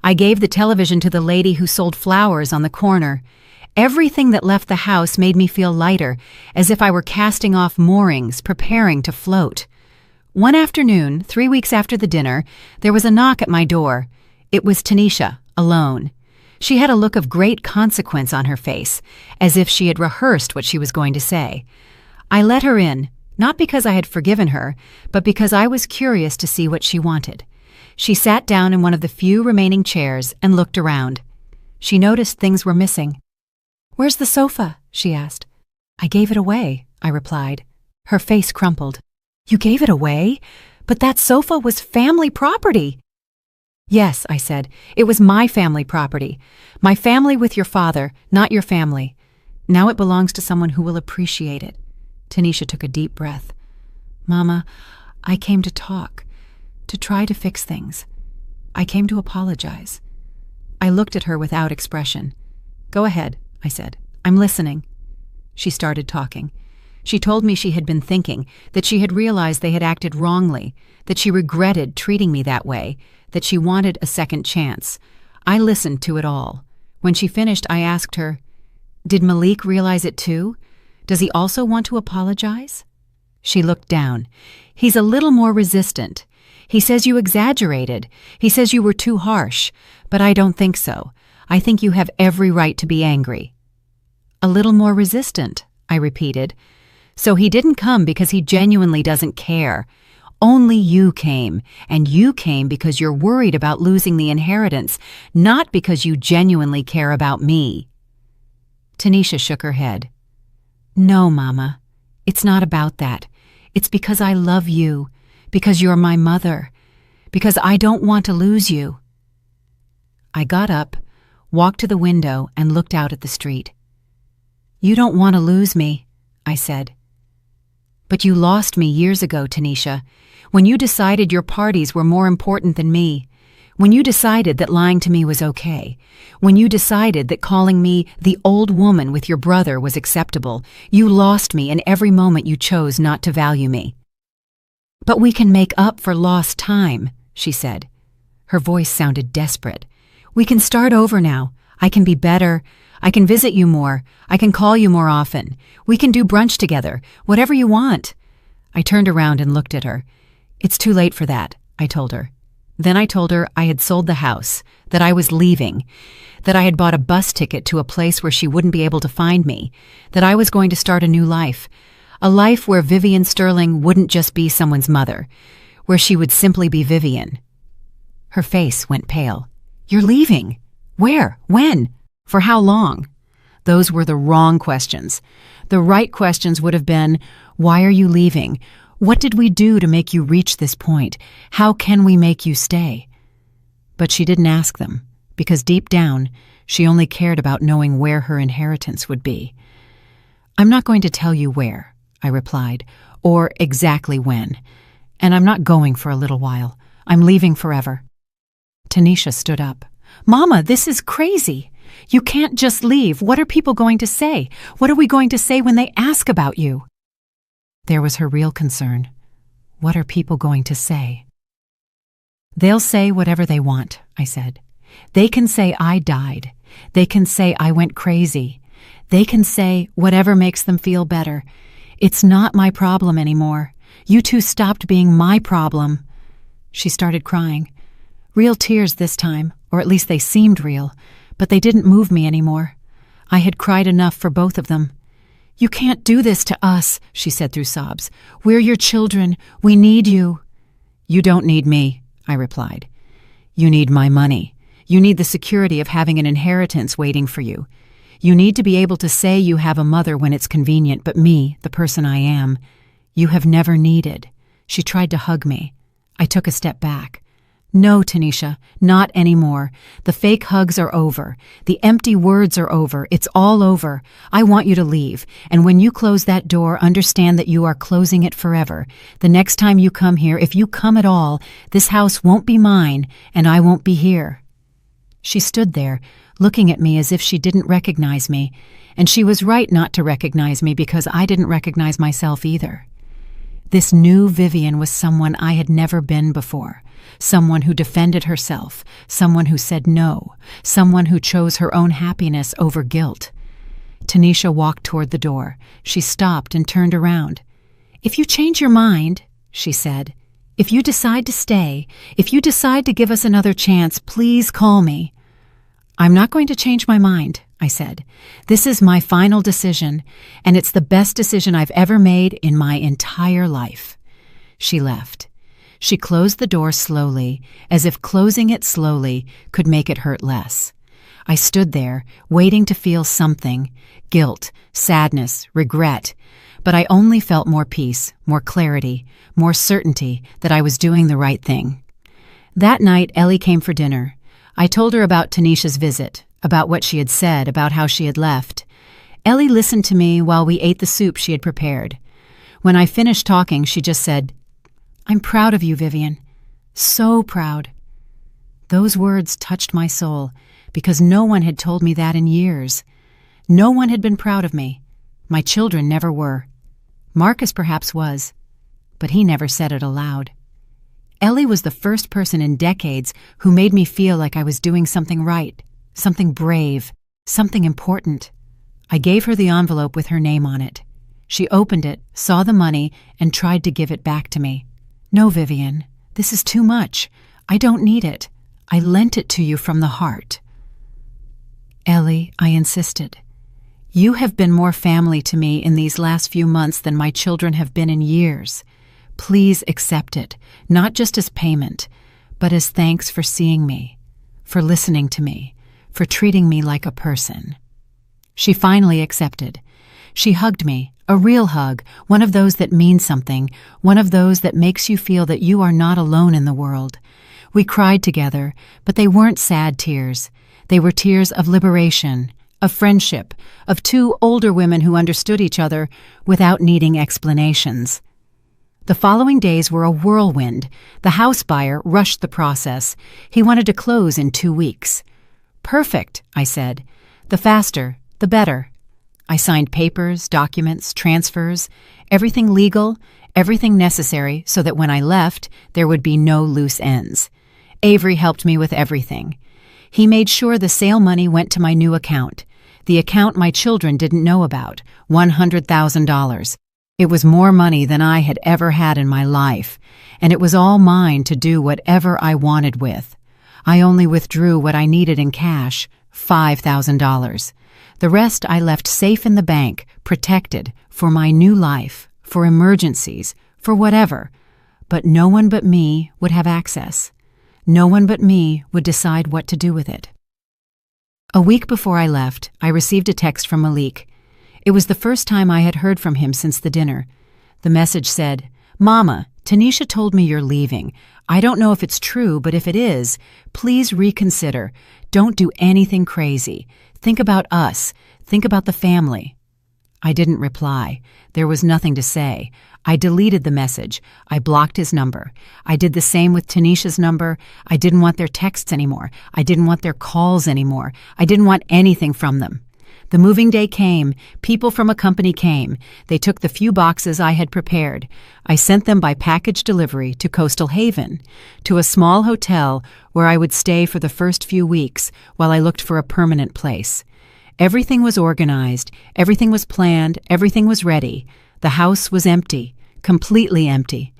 I gave the television to the lady who sold flowers on the corner. Everything that left the house made me feel lighter, as if I were casting off moorings, preparing to float. One afternoon, 3 weeks after the dinner, there was a knock at my door. It was Tanisha, alone. She had a look of great consequence on her face, as if she had rehearsed what she was going to say. I let her in, not because I had forgiven her, but because I was curious to see what she wanted. She sat down in one of the few remaining chairs and looked around. She noticed things were missing. "Where's the sofa?" she asked. "I gave it away," I replied. Her face crumpled. "You gave it away? But that sofa was family property." "Yes," I said, "it was my family property. My family with your father, not your family. Now it belongs to someone who will appreciate it." Tanisha took a deep breath. "Mama, I came to talk, to try to fix things. I came to apologize." I looked at her without expression. "Go ahead," I said. "I'm listening." She started talking. She told me she had been thinking, that she had realized they had acted wrongly, that she regretted treating me that way, that she wanted a second chance. I listened to it all. When she finished, I asked her, "Did Malik realize it too? Does he also want to apologize?" She looked down. "He's a little more resistant. He says you exaggerated. He says you were too harsh. But I don't think so. I think you have every right to be angry." "A little more resistant," I repeated. "So he didn't come because he genuinely doesn't care. Only you came, and you came because you're worried about losing the inheritance, not because you genuinely care about me." Tanisha shook her head. "No, Mama, it's not about that. It's because I love you, because you're my mother, because I don't want to lose you." I got up, walked to the window, and looked out at the street. "You don't want to lose me," I said. "But you lost me years ago, Tanisha, when you decided your parties were more important than me, when you decided that lying to me was okay, when you decided that calling me the old woman with your brother was acceptable. You lost me in every moment you chose not to value me." "But we can make up for lost time," she said. Her voice sounded desperate. "We can start over now. I can be better. I can visit you more. I can call you more often. We can do brunch together, whatever you want." I turned around and looked at her. "It's too late for that," I told her. Then I told her I had sold the house, that I was leaving, that I had bought a bus ticket to a place where she wouldn't be able to find me, that I was going to start a new life, a life where Vivian Sterling wouldn't just be someone's mother, where she would simply be Vivian. Her face went pale. "You're leaving? Where? When? For how long?" Those were the wrong questions. The right questions would have been, "Why are you leaving? What did we do to make you reach this point? How can we make you stay?" But she didn't ask them, because deep down, she only cared about knowing where her inheritance would be. "I'm not going to tell you where," I replied, "or exactly when. And I'm not going for a little while. I'm leaving forever." Tanisha stood up. "Mama, this is crazy. You can't just leave. What are people going to say? What are we going to say when they ask about you?" There was her real concern. What are people going to say? "They'll say whatever they want," I said. "They can say I died. They can say I went crazy. They can say whatever makes them feel better. It's not my problem anymore. You two stopped being my problem." She started crying. Real tears this time, or at least they seemed real, but they didn't move me anymore. I had cried enough for both of them. "You can't do this to us," she said through sobs. "We're your children. We need you." "You don't need me," I replied. "You need my money. You need the security of having an inheritance waiting for you. You need to be able to say you have a mother when it's convenient, but me, the person I am, you have never needed." She tried to hug me. I took a step back. "No, Tanisha, not anymore. The fake hugs are over. The empty words are over. It's all over. I want you to leave. And when you close that door, understand that you are closing it forever. The next time you come here, if you come at all, this house won't be mine, and I won't be here." She stood there, looking at me as if she didn't recognize me, and she was right not to recognize me because I didn't recognize myself either. This new Vivian was someone I had never been before. Someone who defended herself, someone who said no, someone who chose her own happiness over guilt. Tanisha walked toward the door. She stopped and turned around. "If you change your mind," she said, "if you decide to stay, if you decide to give us another chance, please call me." "I'm not going to change my mind," I said. "This is my final decision, and it's the best decision I've ever made in my entire life." She left. She closed the door slowly, as if closing it slowly could make it hurt less. I stood there, waiting to feel something, guilt, sadness, regret, but I only felt more peace, more clarity, more certainty that I was doing the right thing. That night, Ellie came for dinner. I told her about Tanisha's visit, about what she had said, about how she had left. Ellie listened to me while we ate the soup she had prepared. When I finished talking, she just said, "I'm proud of you, Vivian. So proud." Those words touched my soul because no one had told me that in years. No one had been proud of me. My children never were. Marcus perhaps was, but he never said it aloud. Ellie was the first person in decades who made me feel like I was doing something right, something brave, something important. I gave her the envelope with her name on it. She opened it, saw the money, and tried to give it back to me. "No, Vivian, this is too much. I don't need it. I lent it to you from the heart." "Ellie," I insisted, "you have been more family to me in these last few months than my children have been in years. Please accept it, not just as payment, but as thanks for seeing me, for listening to me, for treating me like a person." She finally accepted. She hugged me, a real hug, one of those that mean something, one of those that makes you feel that you are not alone in the world. We cried together, but they weren't sad tears. They were tears of liberation, of friendship, of two older women who understood each other without needing explanations. The following days were a whirlwind. The house buyer rushed the process. He wanted to close in 2 weeks. "Perfect," I said. "The faster, the better." I signed papers, documents, transfers, everything legal, everything necessary so that when I left, there would be no loose ends. Avery helped me with everything. He made sure the sale money went to my new account, the account my children didn't know about, $100,000. It was more money than I had ever had in my life, and it was all mine to do whatever I wanted with. I only withdrew what I needed in cash, $5,000. The rest I left safe in the bank, protected, for my new life, for emergencies, for whatever. But no one but me would have access. No one but me would decide what to do with it. A week before I left, I received a text from Malik. It was the first time I had heard from him since the dinner. The message said, "Mama, Tanisha told me you're leaving. I don't know if it's true, but if it is, please reconsider. Don't do anything crazy. Think about us. Think about the family." I didn't reply. There was nothing to say. I deleted the message. I blocked his number. I did the same with Tanisha's number. I didn't want their texts anymore. I didn't want their calls anymore. I didn't want anything from them. The moving day came. People from a company came. They took the few boxes I had prepared. I sent them by package delivery to Coastal Haven, to a small hotel where I would stay for the first few weeks while I looked for a permanent place. Everything was organized, everything was planned, everything was ready. The house was empty, completely empty.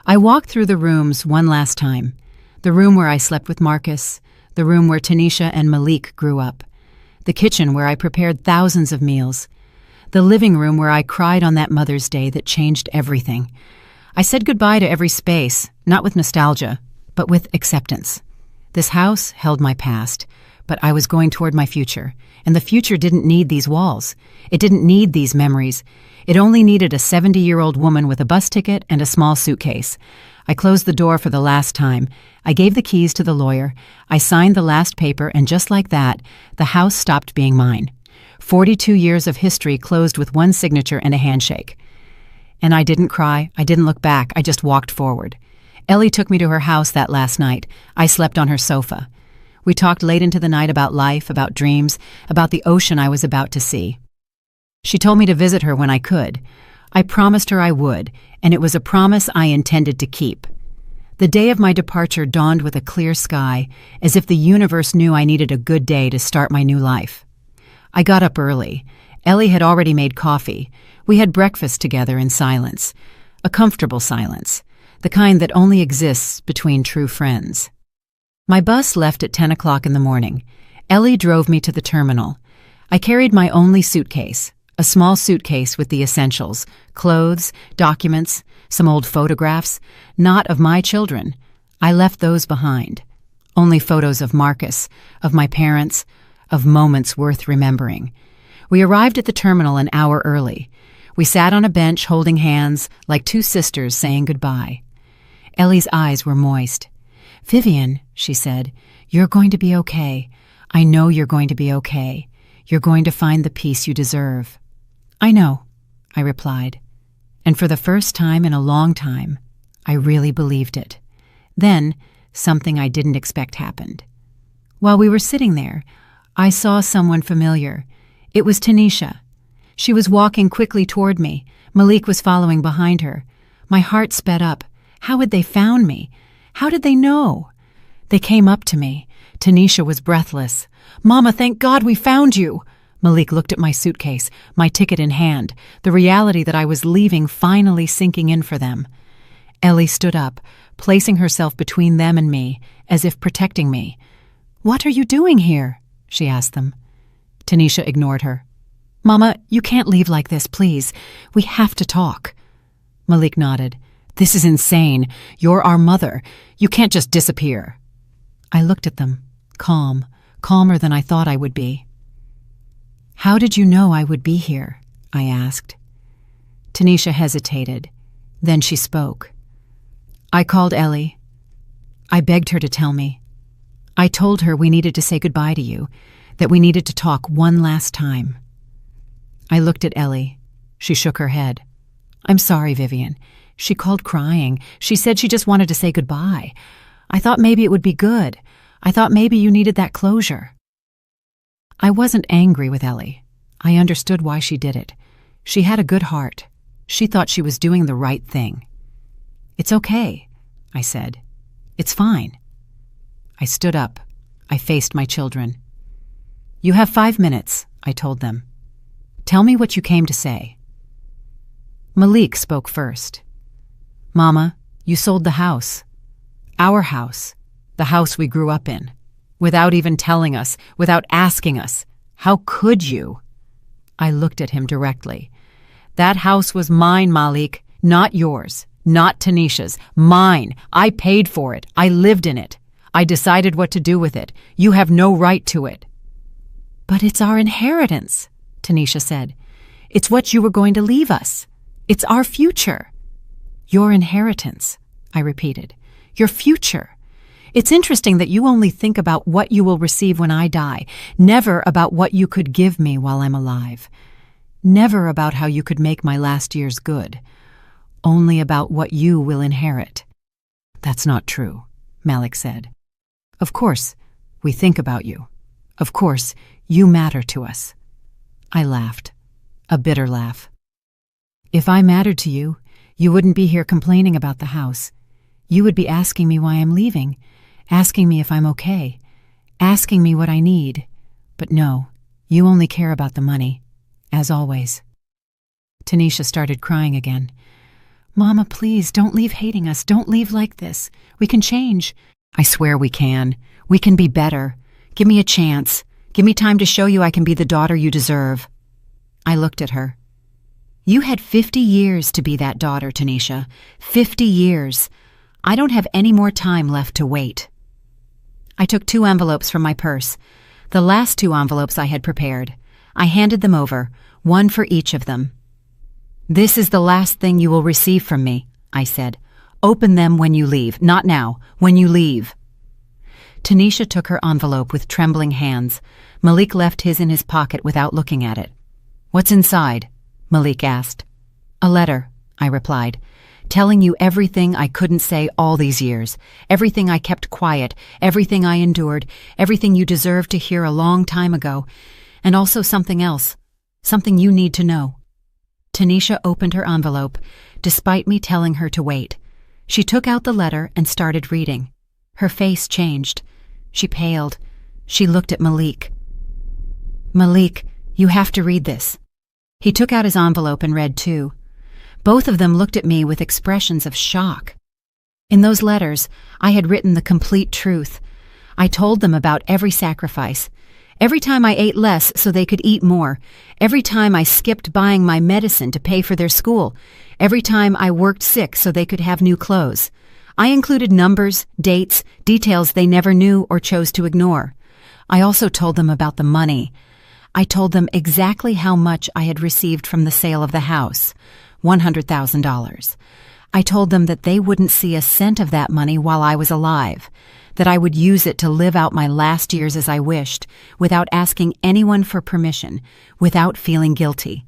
I walked through the rooms one last time. The room where I slept with Marcus, the room where Tanisha and Malik grew up, the kitchen where I prepared thousands of meals, the living room where I cried on that Mother's Day that changed everything. I said goodbye to every space, not with nostalgia, but with acceptance. This house held my past, but I was going toward my future, and the future didn't need these walls. It didn't need these memories. It only needed a 70-year-old woman with a bus ticket and a small suitcase. I closed the door for the last time. I gave the keys to the lawyer. I signed the last paper, and just like that, the house stopped being mine. 42 years of history closed with one signature and a handshake. And I didn't cry. I didn't look back. I just walked forward. Ellie took me to her house that last night. I slept on her sofa. We talked late into the night about life, about dreams, about the ocean I was about to see. She told me to visit her when I could. I promised her I would, and it was a promise I intended to keep. The day of my departure dawned with a clear sky, as if the universe knew I needed a good day to start my new life. I got up early. Ellie had already made coffee. We had breakfast together in silence, a comfortable silence, the kind that only exists between true friends. My bus left at 10 o'clock in the morning. Ellie drove me to the terminal. I carried my only suitcase, a small suitcase with the essentials, clothes, documents, some old photographs, not of my children. I left those behind. Only photos of Marcus, of my parents, of moments worth remembering. We arrived at the terminal an hour early. We sat on a bench holding hands like two sisters saying goodbye. Ellie's eyes were moist. "Vivian," she said, "you're going to be okay. I know you're going to be okay. You're going to find the peace you deserve." "I know," I replied. And for the first time in a long time, I really believed it. Then, something I didn't expect happened. While we were sitting there, I saw someone familiar. It was Tanisha. She was walking quickly toward me. Malik was following behind her. My heart sped up. How had they found me? How did they know? They came up to me. Tanisha was breathless. "Mama, thank God we found you!" Malik looked at my suitcase, my ticket in hand, the reality that I was leaving finally sinking in for them. Ellie stood up, placing herself between them and me, as if protecting me. "What are you doing here?" she asked them. Tanisha ignored her. "Mama, you can't leave like this, please. We have to talk." Malik nodded. "This is insane. You're our mother. You can't just disappear." I looked at them, calm, calmer than I thought I would be. "How did you know I would be here?" I asked. Tanisha hesitated. Then she spoke. "I called Ellie. I begged her to tell me. I told her we needed to say goodbye to you, that we needed to talk one last time." I looked at Ellie. She shook her head. "I'm sorry, Vivian. She called crying. She said she just wanted to say goodbye. I thought maybe it would be good. I thought maybe you needed that closure." I wasn't angry with Ellie. I understood why she did it. She had a good heart. She thought she was doing the right thing. "It's okay," I said. "It's fine." I stood up. I faced my children. "You have 5 minutes," I told them. "Tell me what you came to say." Malik spoke first. "Mama, you sold the house. Our house. The house we grew up in. Without even telling us, without asking us. How could you?" I looked at him directly. "That house was mine, Malik, not yours, not Tanisha's. Mine. I paid for it. I lived in it. I decided what to do with it. You have no right to it." "But it's our inheritance," Tanisha said. "It's what you were going to leave us. It's our future." "Your inheritance," I repeated. "Your future. It's interesting that you only think about what you will receive when I die, never about what you could give me while I'm alive." Never about how you could make my last years good. Only about what you will inherit." "That's not true," Malik said. "Of course, we think about you. Of course, you matter to us." I laughed, a bitter laugh. "If I mattered to you, you wouldn't be here complaining about the house. You would be asking me why I'm leaving, asking me if I'm okay, asking me what I need. But no, you only care about the money, as always." Tanisha started crying again. "Mama, please, don't leave hating us. Don't leave like this. We can change." "I swear we can. We can be better. Give me a chance. Give me time to show you I can be the daughter you deserve." I looked at her. "You had 50 years to be that daughter, Tanisha. 50 years. I don't have any more time left to wait." I took 2 envelopes from my purse, the last 2 envelopes I had prepared. I handed them over, one for each of them. "This is the last thing you will receive from me," I said. "Open them when you leave. Not now, when you leave." Tanisha took her envelope with trembling hands. Malik left his in his pocket without looking at it. "What's inside?" Malik asked. "A letter," I replied, "telling you everything I couldn't say all these years, everything I kept quiet, everything I endured, everything you deserved to hear a long time ago, and also something else, something you need to know." Tanisha opened her envelope, despite me telling her to wait. She took out the letter and started reading. Her face changed. She paled. She looked at Malik. "Malik, you have to read this." He took out his envelope and read too. Both of them looked at me with expressions of shock. In those letters, I had written the complete truth. I told them about every sacrifice. Every time I ate less so they could eat more. Every time I skipped buying my medicine to pay for their school. Every time I worked sick so they could have new clothes. I included numbers, dates, details they never knew or chose to ignore. I also told them about the money. I told them exactly how much I had received from the sale of the house, $100,000. I told them that they wouldn't see a cent of that money while I was alive, that I would use it to live out my last years as I wished, without asking anyone for permission, without feeling guilty.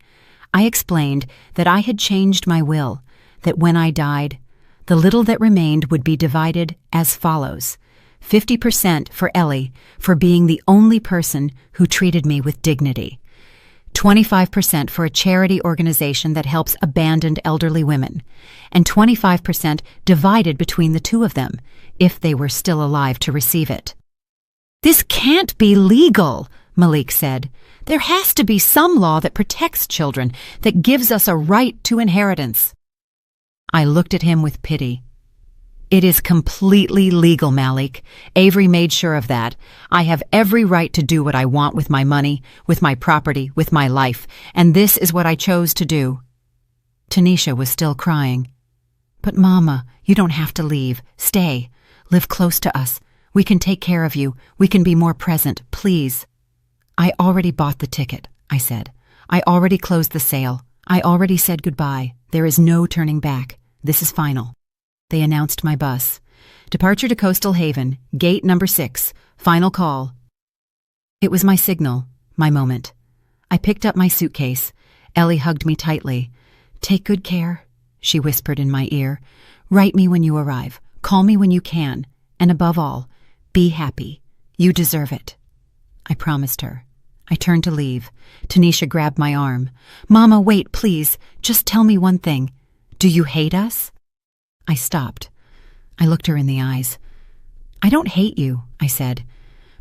I explained that I had changed my will, that when I died, the little that remained would be divided as follows: 50% for Ellie for being the only person who treated me with dignity, 25% for a charity organization that helps abandoned elderly women, and 25% divided between the 2 of them, if they were still alive to receive it. "This can't be legal," Malik said. "There has to be some law that protects children, that gives us a right to inheritance." I looked at him with pity. "It is completely legal, Malik. Avery made sure of that. I have every right to do what I want with my money, with my property, with my life, and this is what I chose to do." Tanisha was still crying. "But Mama, you don't have to leave. Stay. Live close to us. We can take care of you. We can be more present, please." "I already bought the ticket," I said. "I already closed the sale. I already said goodbye. There is no turning back. This is final." They announced my bus. "Departure to Coastal Haven, gate number 6, final call." It was my signal, my moment. I picked up my suitcase. Ellie hugged me tightly. "Take good care," she whispered in my ear. "Write me when you arrive. Call me when you can. And above all, be happy. You deserve it." I promised her. I turned to leave. Tanisha grabbed my arm. "Mama, wait, please. Just tell me one thing. Do you hate us?" I stopped. I looked her in the eyes. "I don't hate you," I said,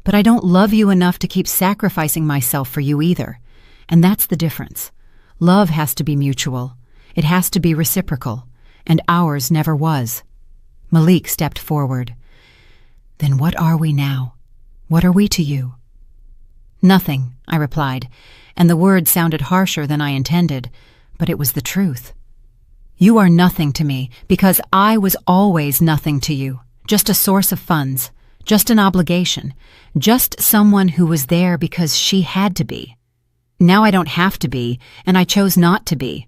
"but I don't love you enough to keep sacrificing myself for you either. And that's the difference. Love has to be mutual. It has to be reciprocal. And ours never was." Malik stepped forward. "Then what are we now? What are we to you?" "Nothing," I replied, and the word sounded harsher than I intended, but it was the truth. "You are nothing to me because I was always nothing to you, just a source of funds, just an obligation, just someone who was there because she had to be. Now I don't have to be, and I chose not to be."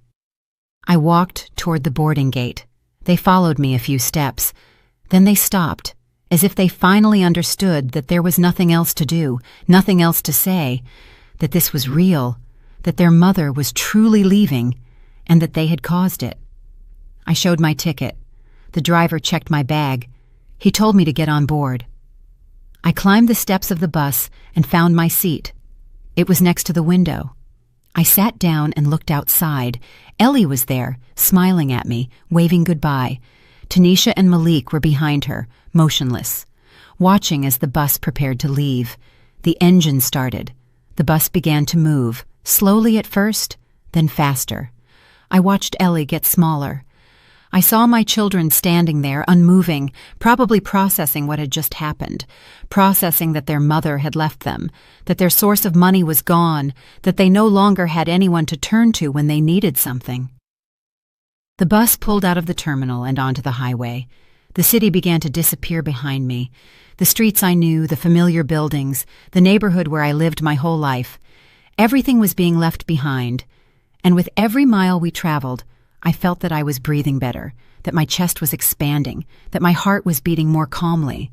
I walked toward the boarding gate. They followed me a few steps. Then they stopped, as if they finally understood that there was nothing else to do, nothing else to say, that this was real, that their mother was truly leaving and that they had caused it. I showed my ticket. The driver checked my bag. He told me to get on board. I climbed the steps of the bus and found my seat. It was next to the window. I sat down and looked outside. Ellie was there, smiling at me, waving goodbye. Tanisha and Malik were behind her, motionless, watching as the bus prepared to leave. The engine started. The bus began to move, slowly at first, then faster. I watched Ellie get smaller. I saw my children standing there, unmoving, probably processing what had just happened, processing that their mother had left them, that their source of money was gone, that they no longer had anyone to turn to when they needed something. The bus pulled out of the terminal and onto the highway. The city began to disappear behind me. The streets I knew, the familiar buildings, the neighborhood where I lived my whole life. Everything was being left behind. And with every mile we traveled, I felt that I was breathing better, that my chest was expanding, that my heart was beating more calmly.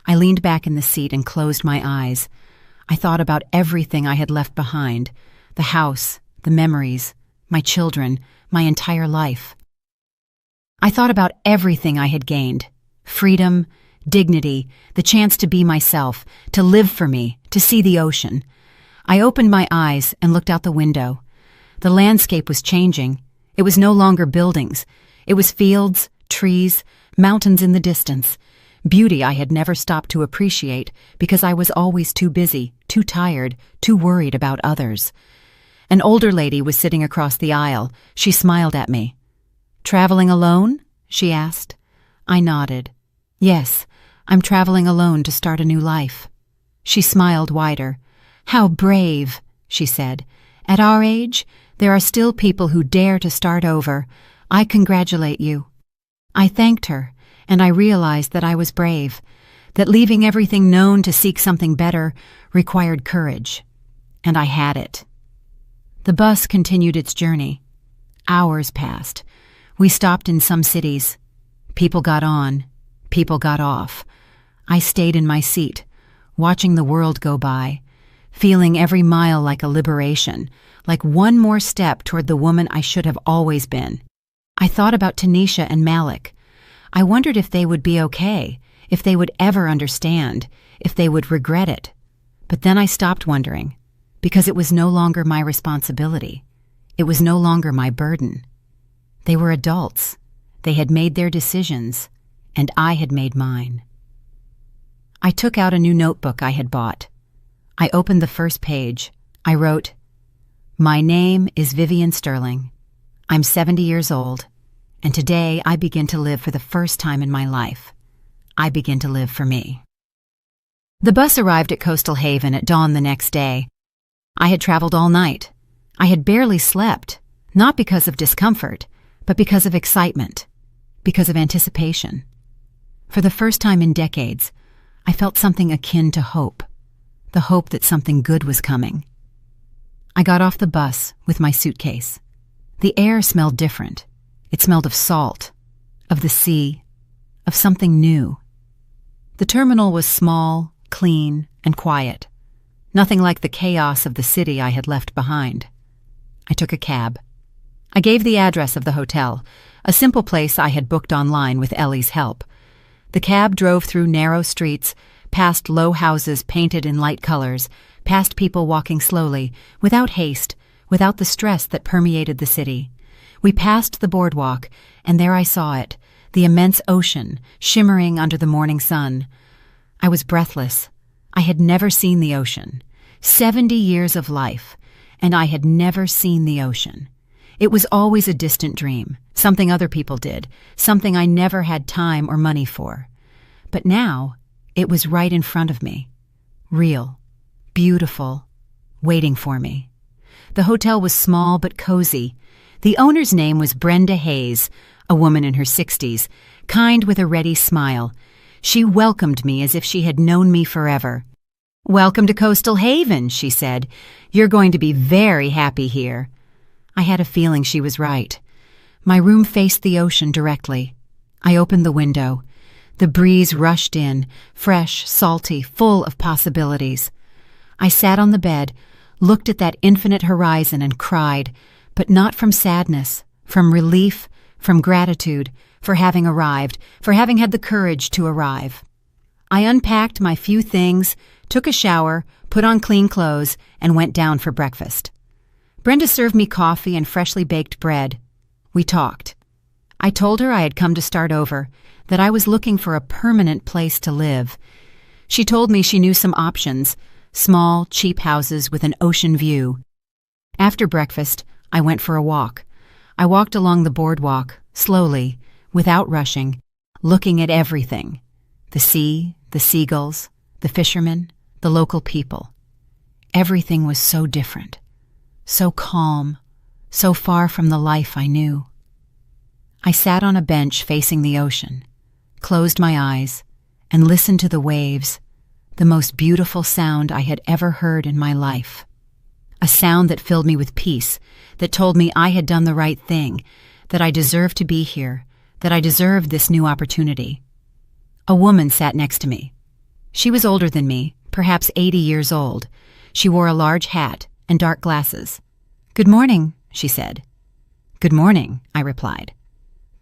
I leaned back in the seat and closed my eyes. I thought about everything I had left behind, the house, the memories, my children, my entire life. I thought about everything I had gained: freedom, dignity, the chance to be myself, to live for me, to see the ocean. I opened my eyes and looked out the window. The landscape was changing. It was no longer buildings. It was fields, trees, mountains in the distance. Beauty I had never stopped to appreciate because I was always too busy, too tired, too worried about others. An older lady was sitting across the aisle. She smiled at me. "Traveling alone?" she asked. I nodded. "Yes, I'm traveling alone to start a new life." She smiled wider. "How brave," she said. "At our age, there are still people who dare to start over. I congratulate you." I thanked her, and I realized that I was brave, that leaving everything known to seek something better required courage. And I had it. The bus continued its journey. Hours passed. We stopped in some cities. People got on. People got off. I stayed in my seat, watching the world go by, feeling every mile like a liberation, like one more step toward the woman I should have always been. I thought about Tanisha and Malik. I wondered if they would be okay, if they would ever understand, if they would regret it. But then I stopped wondering, because it was no longer my responsibility. It was no longer my burden. They were adults. They had made their decisions, and I had made mine. I took out a new notebook I had bought. I opened the first page. I wrote, "My name is Vivian Sterling. I'm 70 years old, and today I begin to live for the first time in my life. I begin to live for me." The bus arrived at Coastal Haven at dawn the next day. I had traveled all night. I had barely slept, not because of discomfort, but because of excitement, because of anticipation. For the first time in decades, I felt something akin to hope, the hope that something good was coming. I got off the bus with my suitcase. The air smelled different. It smelled of salt, of the sea, of something new. The terminal was small, clean, and quiet. Nothing like the chaos of the city I had left behind. I took a cab. I gave the address of the hotel, a simple place I had booked online with Ellie's help. The cab drove through narrow streets, past low houses painted in light colors, past people walking slowly, without haste, without the stress that permeated the city. We passed the boardwalk, and there I saw it, the immense ocean, shimmering under the morning sun. I was breathless. I had never seen the ocean. 70 years of life, and I had never seen the ocean. It was always a distant dream, something other people did, something I never had time or money for. But now, it was right in front of me. Real, beautiful, waiting for me. The hotel was small but cozy. The owner's name was Brenda Hayes, a woman in her 60s, kind with a ready smile. She welcomed me as if she had known me forever. "Welcome to Coastal Haven," she said. "You're going to be very happy here." I had a feeling she was right. My room faced the ocean directly. I opened the window. The breeze rushed in, fresh, salty, full of possibilities. I sat on the bed, looked at that infinite horizon and cried, but not from sadness, from relief, from gratitude, for having arrived, for having had the courage to arrive. I unpacked my few things, took a shower, put on clean clothes, and went down for breakfast. Brenda served me coffee and freshly baked bread. We talked. I told her I had come to start over, that I was looking for a permanent place to live. She told me she knew some options, small, cheap houses with an ocean view. After breakfast, I went for a walk. I walked along the boardwalk, slowly, without rushing, looking at everything. The sea, the seagulls, the fishermen, the local people. Everything was so different, so calm, so far from the life I knew. I sat on a bench facing the ocean, closed my eyes, and listened to the waves, the most beautiful sound I had ever heard in my life. A sound that filled me with peace, that told me I had done the right thing, that I deserved to be here, that I deserved this new opportunity. A woman sat next to me. She was older than me, perhaps 80 years old. She wore a large hat and dark glasses. "Good morning," she said. "Good morning," I replied.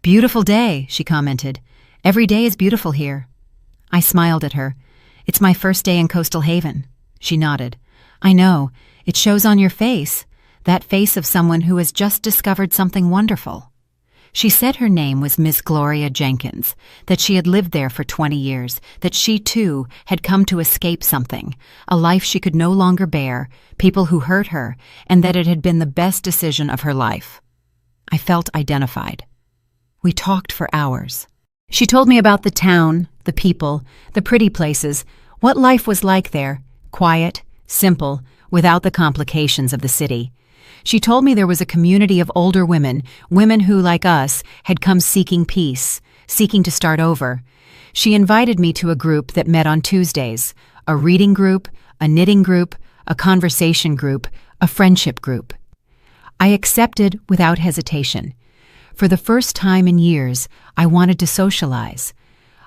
"Beautiful day," she commented. "Every day is beautiful here." I smiled at her. "It's my first day in Coastal Haven." She nodded. "I know. It shows on your face, that face of someone who has just discovered something wonderful." She said her name was Miss Gloria Jenkins, that she had lived there for 20 years, that she, too, had come to escape something, a life she could no longer bear, people who hurt her, and that it had been the best decision of her life. I felt identified. We talked for hours. She told me about the town, the people, the pretty places, what life was like there, quiet, simple, without the complications of the city. She told me there was a community of older women, women who, like us, had come seeking peace, seeking to start over. She invited me to a group that met on Tuesdays, a reading group, a knitting group, a conversation group, a friendship group. I accepted without hesitation. For the first time in years, I wanted to socialize.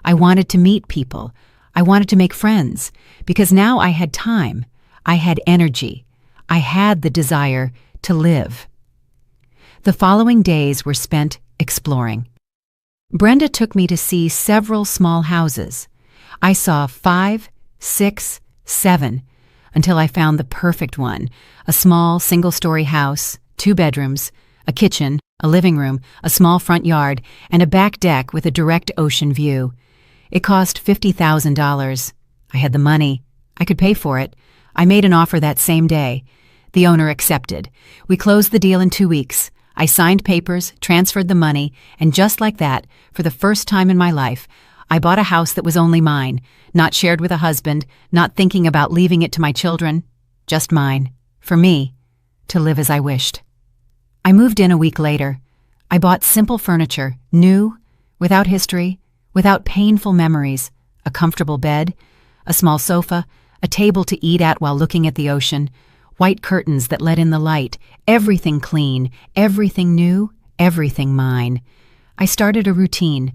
I wanted to meet people. I wanted to make friends, because now I had time. I had energy. I had the desire to live. The following days were spent exploring. Brenda took me to see several small houses. I saw 5, 6, 7, until I found the perfect one, a small single-story house, 2 bedrooms, a kitchen, a living room, a small front yard, and a back deck with a direct ocean view. It cost $50,000. I had the money. I could pay for it. I made an offer that same day. The owner accepted. We closed the deal in 2 weeks. I signed papers, transferred the money, and just like that, for the first time in my life, I bought a house that was only mine, not shared with a husband, not thinking about leaving it to my children, just mine, for me, to live as I wished. I moved in a week later. I bought simple furniture, new, without history, without painful memories, a comfortable bed, a small sofa, a table to eat at while looking at the ocean, white curtains that let in the light, everything clean, everything new, everything mine. I started a routine.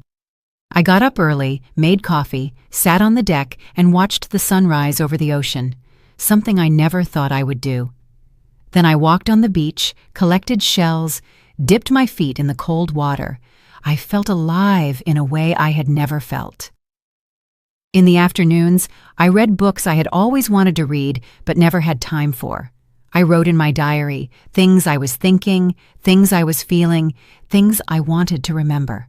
I got up early, made coffee, sat on the deck, and watched the sunrise over the ocean, something I never thought I would do. Then I walked on the beach, collected shells, dipped my feet in the cold water. I felt alive in a way I had never felt. In the afternoons, I read books I had always wanted to read but never had time for. I wrote in my diary things I was thinking, things I was feeling, things I wanted to remember.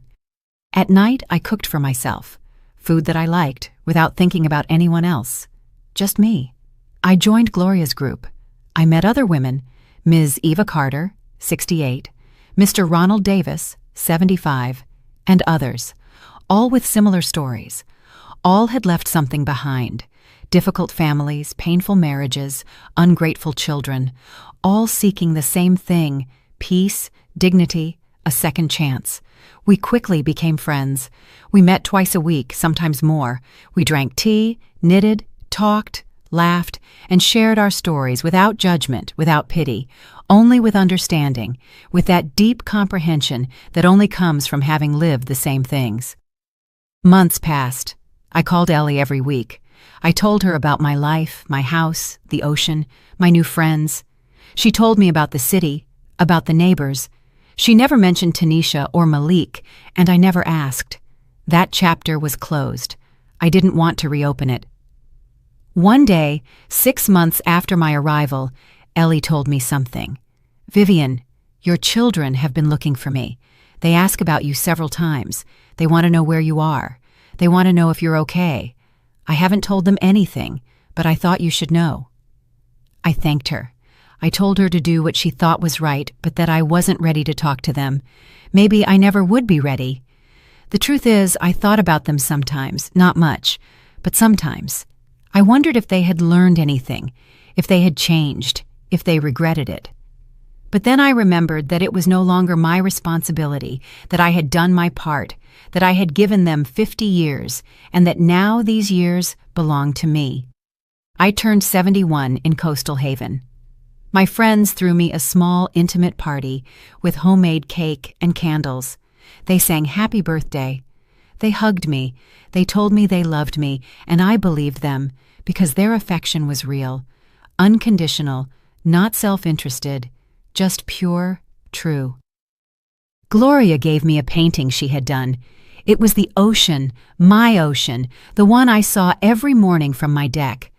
At night, I cooked for myself, food that I liked, without thinking about anyone else. Just me. I joined Gloria's group. I met other women, Ms. Eva Carter, 68, Mr. Ronald Davis, 75, and others, all with similar stories. All had left something behind. Difficult families, painful marriages, ungrateful children, all seeking the same thing, peace, dignity, a second chance. We quickly became friends. We met twice a week, sometimes more. We drank tea, knitted, talked, laughed, and shared our stories without judgment, without pity, only with understanding, with that deep comprehension that only comes from having lived the same things. Months passed. I called Ellie every week. I told her about my life, my house, the ocean, my new friends. She told me about the city, about the neighbors. She never mentioned Tanisha or Malik, and I never asked. That chapter was closed. I didn't want to reopen it. One day, 6 months after my arrival, Ellie told me something. "Vivian, your children have been looking for me. They ask about you several times. They want to know where you are. They want to know if you're okay. I haven't told them anything, but I thought you should know." I thanked her. I told her to do what she thought was right, but that I wasn't ready to talk to them. Maybe I never would be ready. The truth is, I thought about them sometimes, not much, but sometimes. I wondered if they had learned anything, if they had changed, if they regretted it. But then I remembered that it was no longer my responsibility, that I had done my part, that I had given them 50 years, and that now these years belonged to me. I turned 71 in Coastal Haven. My friends threw me a small, intimate party with homemade cake and candles. They sang happy birthday. They hugged me. They told me they loved me, and I believed them because their affection was real, unconditional, not self-interested, just pure, true. Gloria gave me a painting she had done. It was the ocean, my ocean, the one I saw every morning from my deck.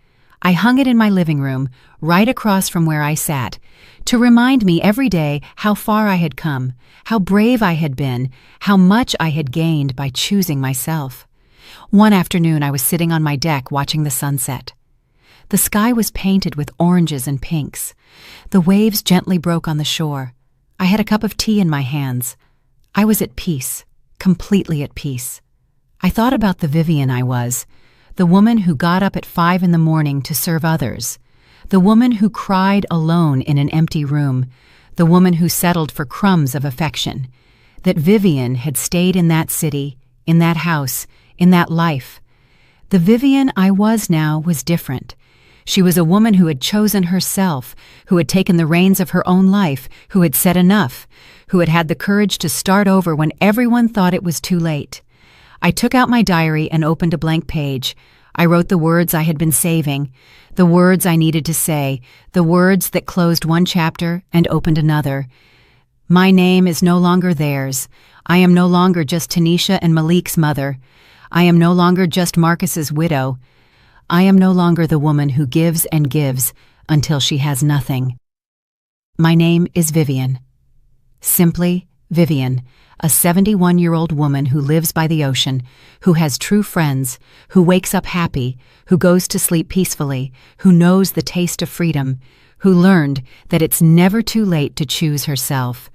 I hung it in my living room, right across from where I sat, to remind me every day how far I had come, how brave I had been, how much I had gained by choosing myself. One afternoon I was sitting on my deck watching the sunset. The sky was painted with oranges and pinks. The waves gently broke on the shore. I had a cup of tea in my hands. I was at peace, completely at peace. I thought about the Vivian I was, the woman who got up at 5 in the morning to serve others, the woman who cried alone in an empty room, the woman who settled for crumbs of affection. That Vivian had stayed in that city, in that house, in that life. The Vivian I was now was different. She was a woman who had chosen herself, who had taken the reins of her own life, who had said enough, who had had the courage to start over when everyone thought it was too late. I took out my diary and opened a blank page. I wrote the words I had been saving, the words I needed to say, the words that closed one chapter and opened another. My name is no longer theirs. I am no longer just Tanisha and Malik's mother. I am no longer just Marcus's widow. I am no longer the woman who gives and gives until she has nothing. My name is Vivian. Simply Vivian, a 71-year-old woman who lives by the ocean, who has true friends, who wakes up happy, who goes to sleep peacefully, who knows the taste of freedom, who learned that it's never too late to choose herself.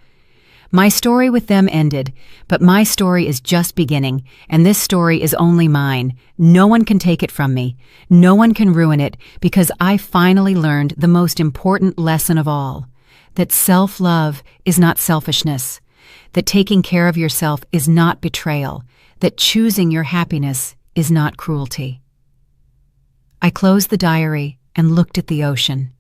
My story with them ended, but my story is just beginning, and this story is only mine. No one can take it from me. No one can ruin it, because I finally learned the most important lesson of all, that self-love is not selfishness, that taking care of yourself is not betrayal, that choosing your happiness is not cruelty. I closed the diary and looked at the ocean.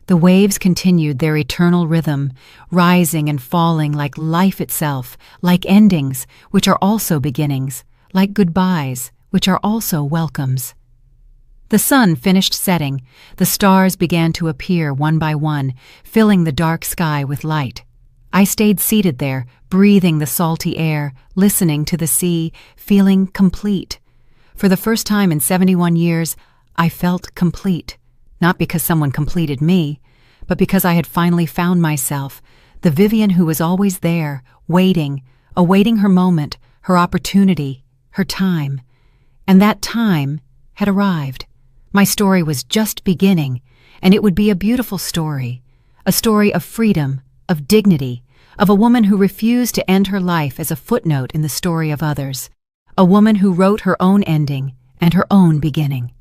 The waves continued their eternal rhythm, rising and falling like life itself, like endings, which are also beginnings, like goodbyes, which are also welcomes. The sun finished setting. The stars began to appear one by one, filling the dark sky with light. I stayed seated there, breathing the salty air, listening to the sea, feeling complete. For the first time in 71 years, I felt complete. Not because someone completed me, but because I had finally found myself, the Vivian who was always there, waiting, awaiting her moment, her opportunity, her time. And that time had arrived. My story was just beginning, and it would be a beautiful story, a story of freedom, of dignity, of a woman who refused to end her life as a footnote in the story of others, a woman who wrote her own ending and her own beginning.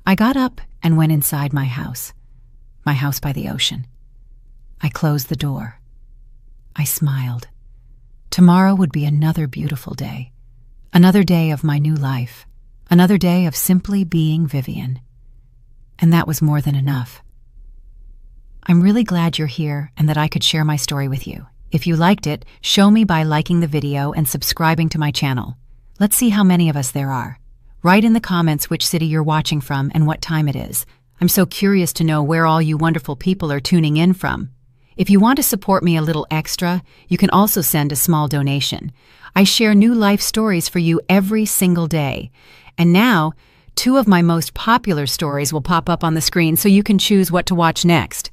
I got up and went inside my house by the ocean. I closed the door. I smiled. Tomorrow would be another beautiful day, another day of my new life, another day of simply being Vivian. And that was more than enough. I'm really glad you're here and that I could share my story with you. If you liked it, show me by liking the video and subscribing to my channel. Let's see how many of us there are. Write in the comments which city you're watching from and what time it is. I'm so curious to know where all you wonderful people are tuning in from. If you want to support me a little extra, you can also send a small donation. I share new life stories for you every single day. And now, 2 of my most popular stories will pop up on the screen so you can choose what to watch next.